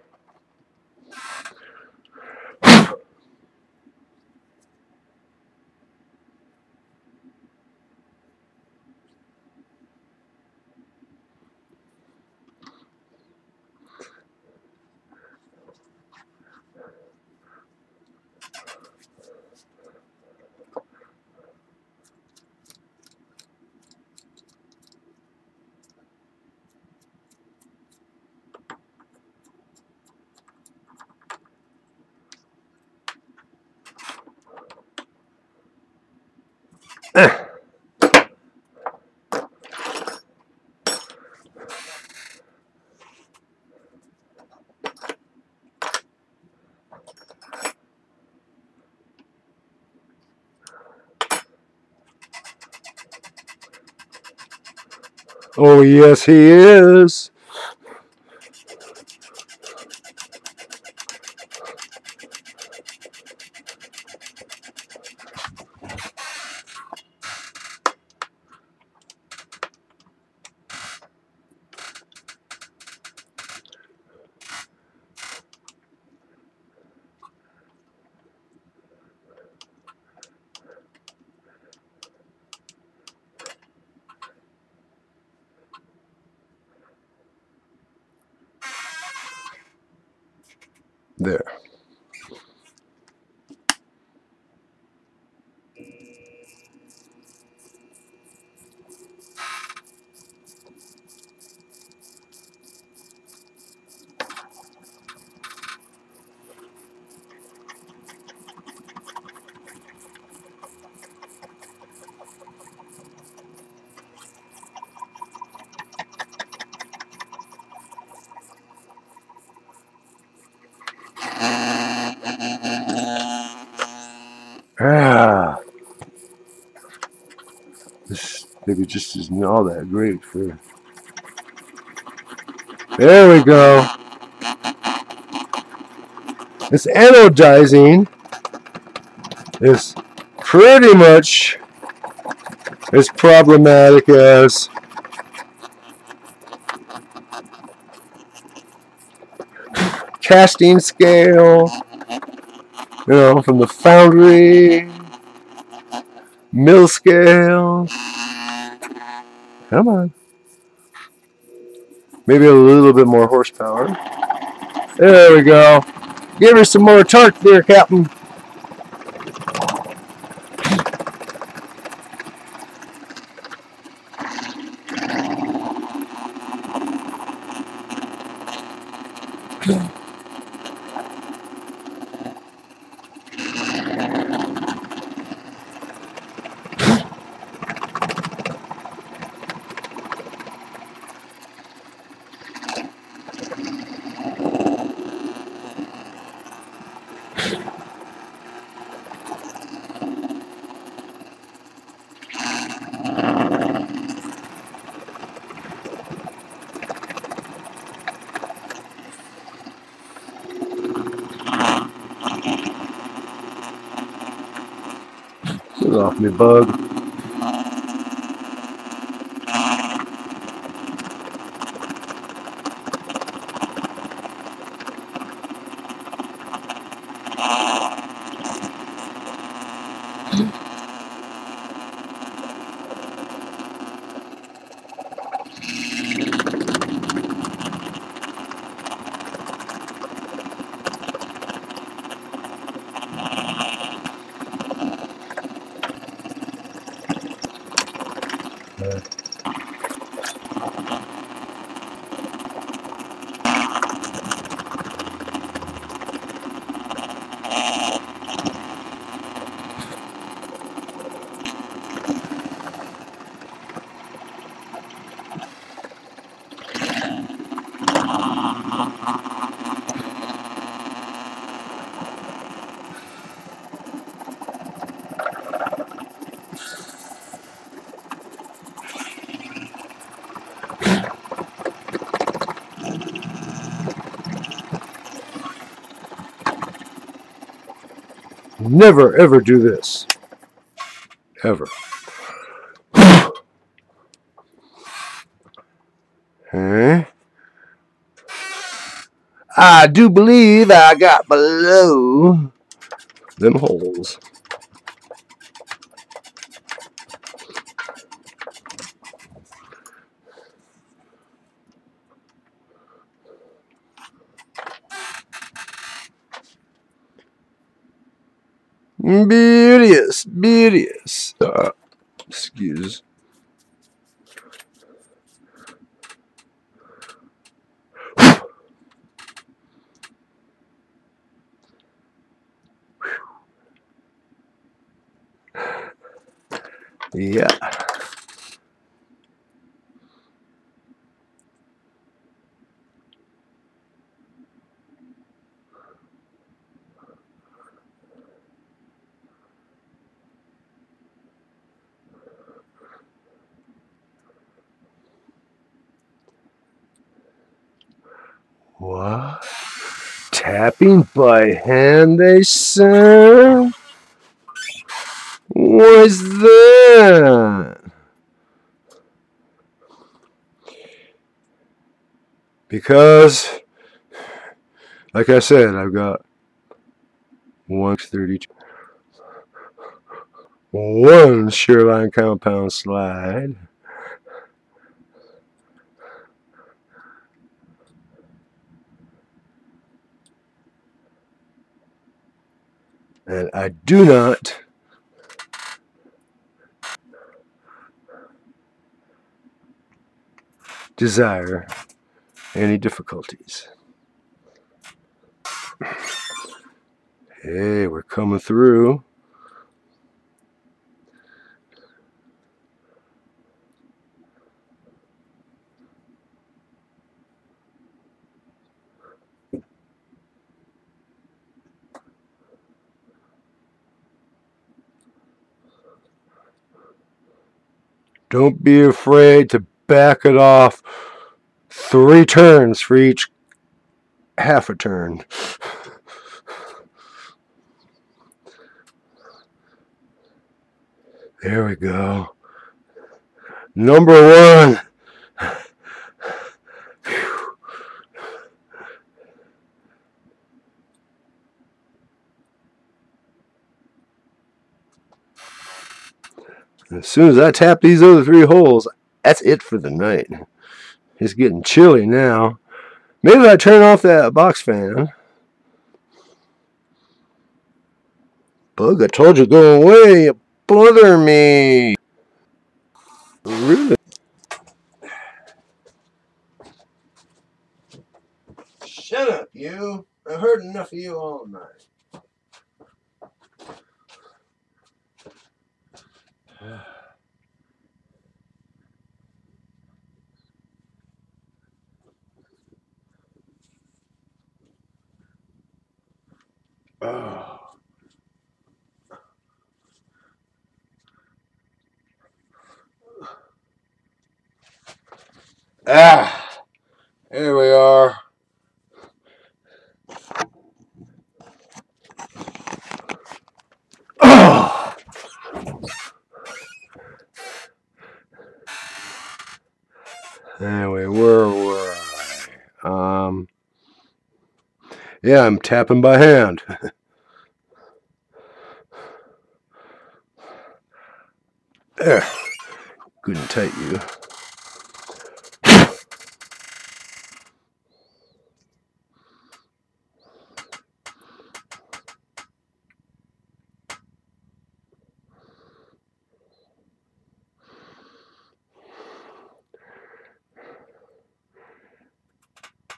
Oh, yes, he is. There. Maybe it just isn't all that great for... There we go. This anodizing is pretty much as problematic as casting scale, you know, from the foundry, mill scale. Come on. Maybe a little bit more horsepower. There we go. Give her some more torque there, Captain. Get off me, bug. Never, ever do this. Ever. Okay. I do believe I got below them holes. Beauteous, beauteous. Excuse. Yeah. What? Tapping by hand, they say? What's that? Because, like I said, I've got 132. One Shearline compound slide. And I do not desire any difficulties. Hey, we're coming through. Don't be afraid to back it off 3 turns for each half a turn. There we go. Number 1. As soon as I tap these other 3 holes, that's it for the night. It's getting chilly now. Maybe I turn off that box fan. Bug, I told you go away. You bother me. Really? Shut up, you. I've heard enough of you all night. Oh. Ah, here we are. Oh. Anyway, where were I? Yeah, I'm tapping by hand. There. Good and tight, you.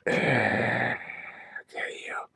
There you go.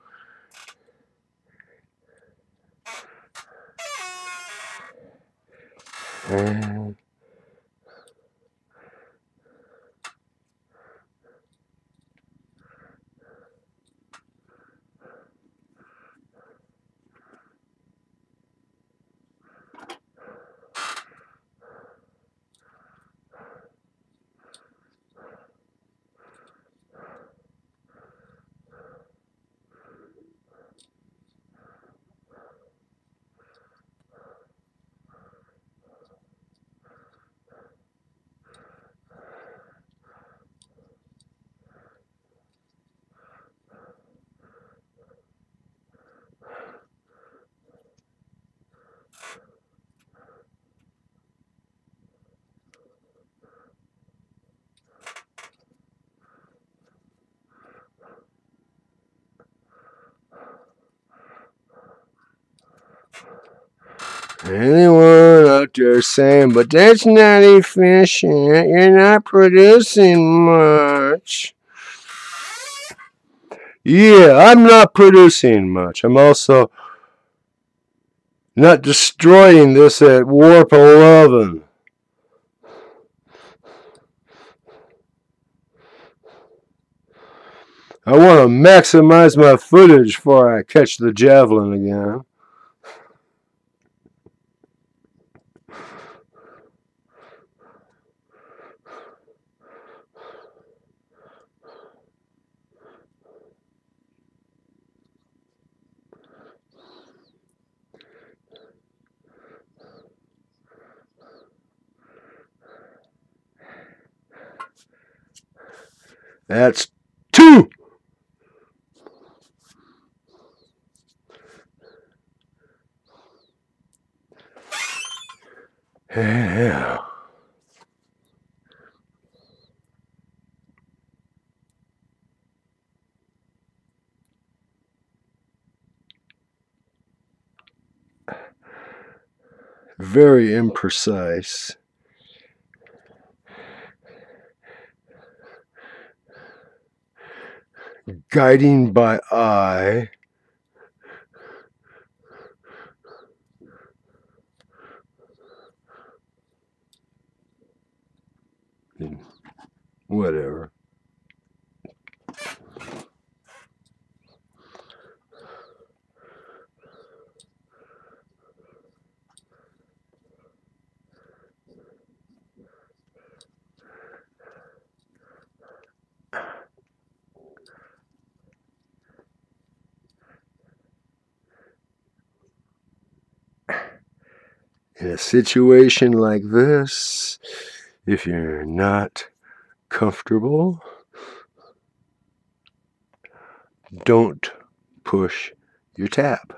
Anyone out there saying, but that's not efficient, you're not producing much. Yeah, I'm not producing much. I'm also not destroying this at warp 11. I want to maximize my footage before I catch the javelin again. That's 2. Yeah. Very imprecise. Guiding by eye. Whatever. In a situation like this, if you're not comfortable, don't push your tab.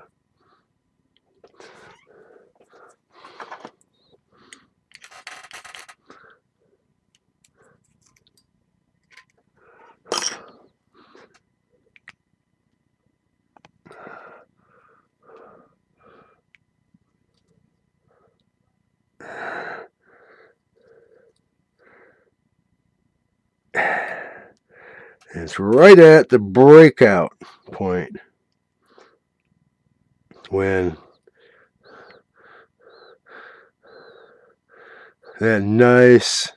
It's right at the breakout point when that nice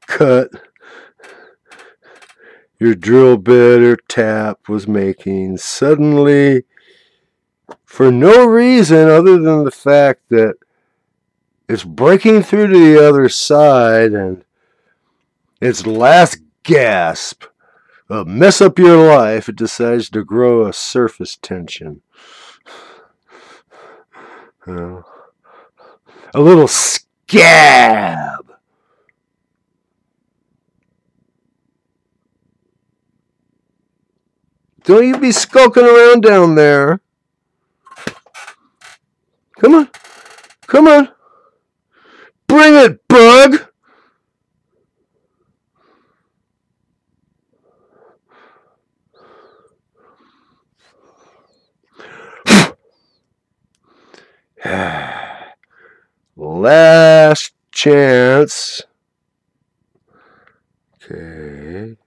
cut your drill bit or tap was making suddenly, for no reason other than the fact that it's breaking through to the other side, and its last gasp mess up your life, it decides to grow a surface tension. A little scab. Don't you be skulking around down there. Come on. Come on. Bring it, bug. Last chance. Okay.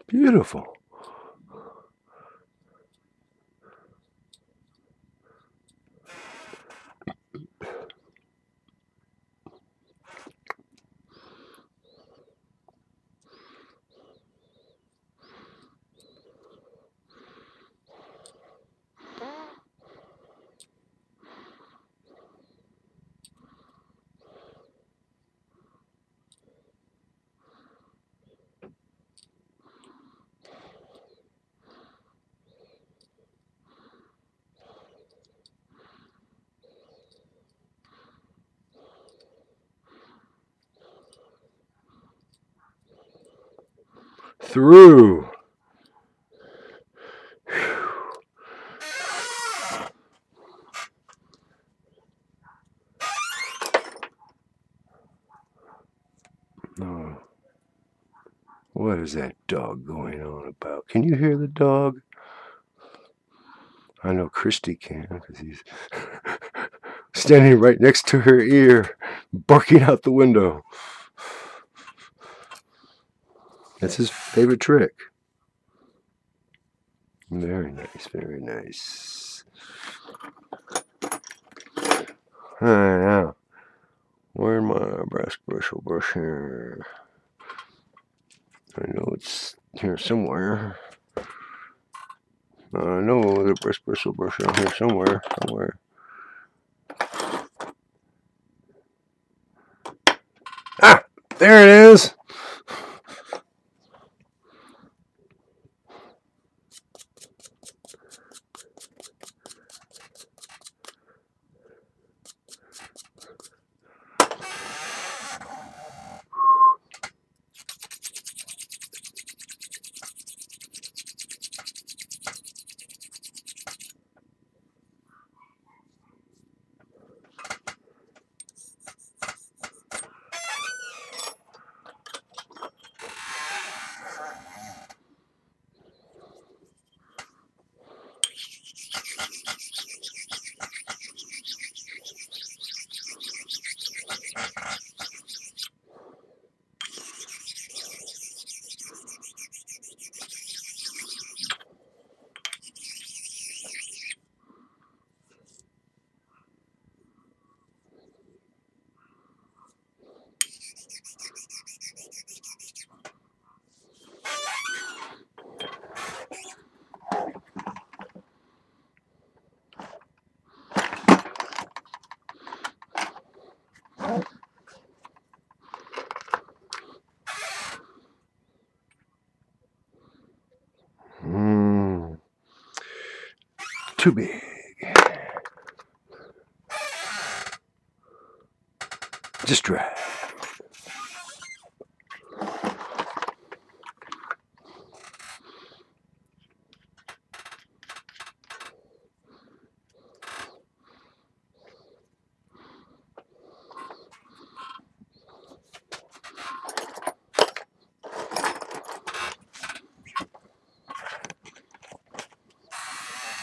Beautiful. Through. Oh. What is that dog going on about? Can you hear the dog? I know Christy can, because he's standing right next to her ear, barking out the window. That's his favorite trick. Very nice, very nice. Now, where's my brush here? I know it's here somewhere. I know the brush on here somewhere. Ah, there it is. Too big. Just right.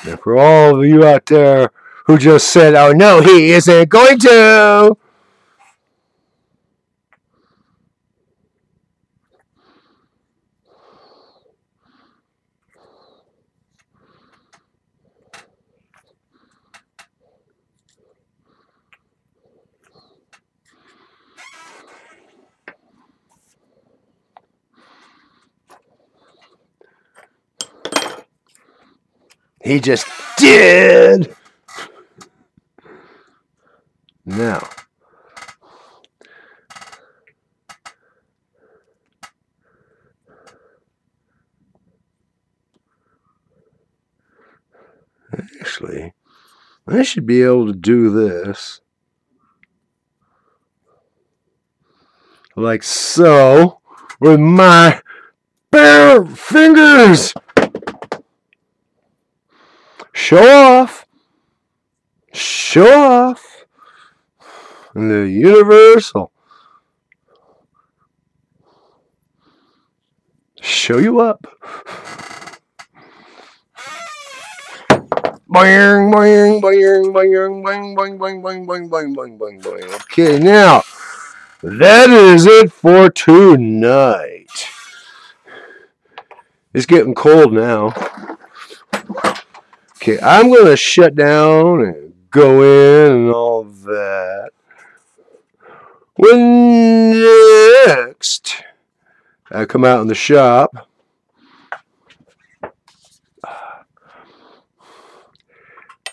And for all of you out there who just said, oh no, he isn't going to. He just did. Now, actually, I should be able to do this like so with my bare fingers. Show off. Show off. And the universe will show you up. Boing, boing, boing, boing, boing, boing, boing, boing, boing, boing, boing, boing, boing. Okay, now, that is it for tonight. It's getting cold now. Okay, I'm going to shut down and go in and all that. When next I come out in the shop,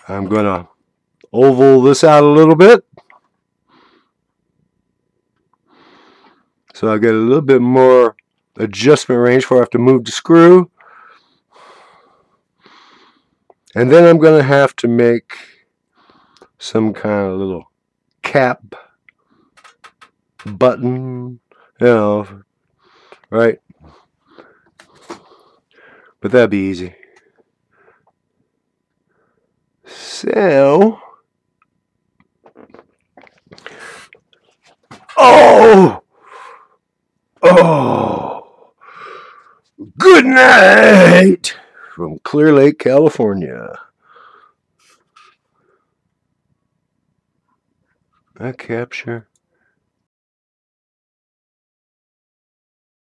I'm going to oval this out a little bit. So I get a little bit more adjustment range before I have to move the screw. And then I'm going to have to make some kind of little cap button, you know, right? But that'd be easy. So, oh, good night from Clear Lake, California. I capture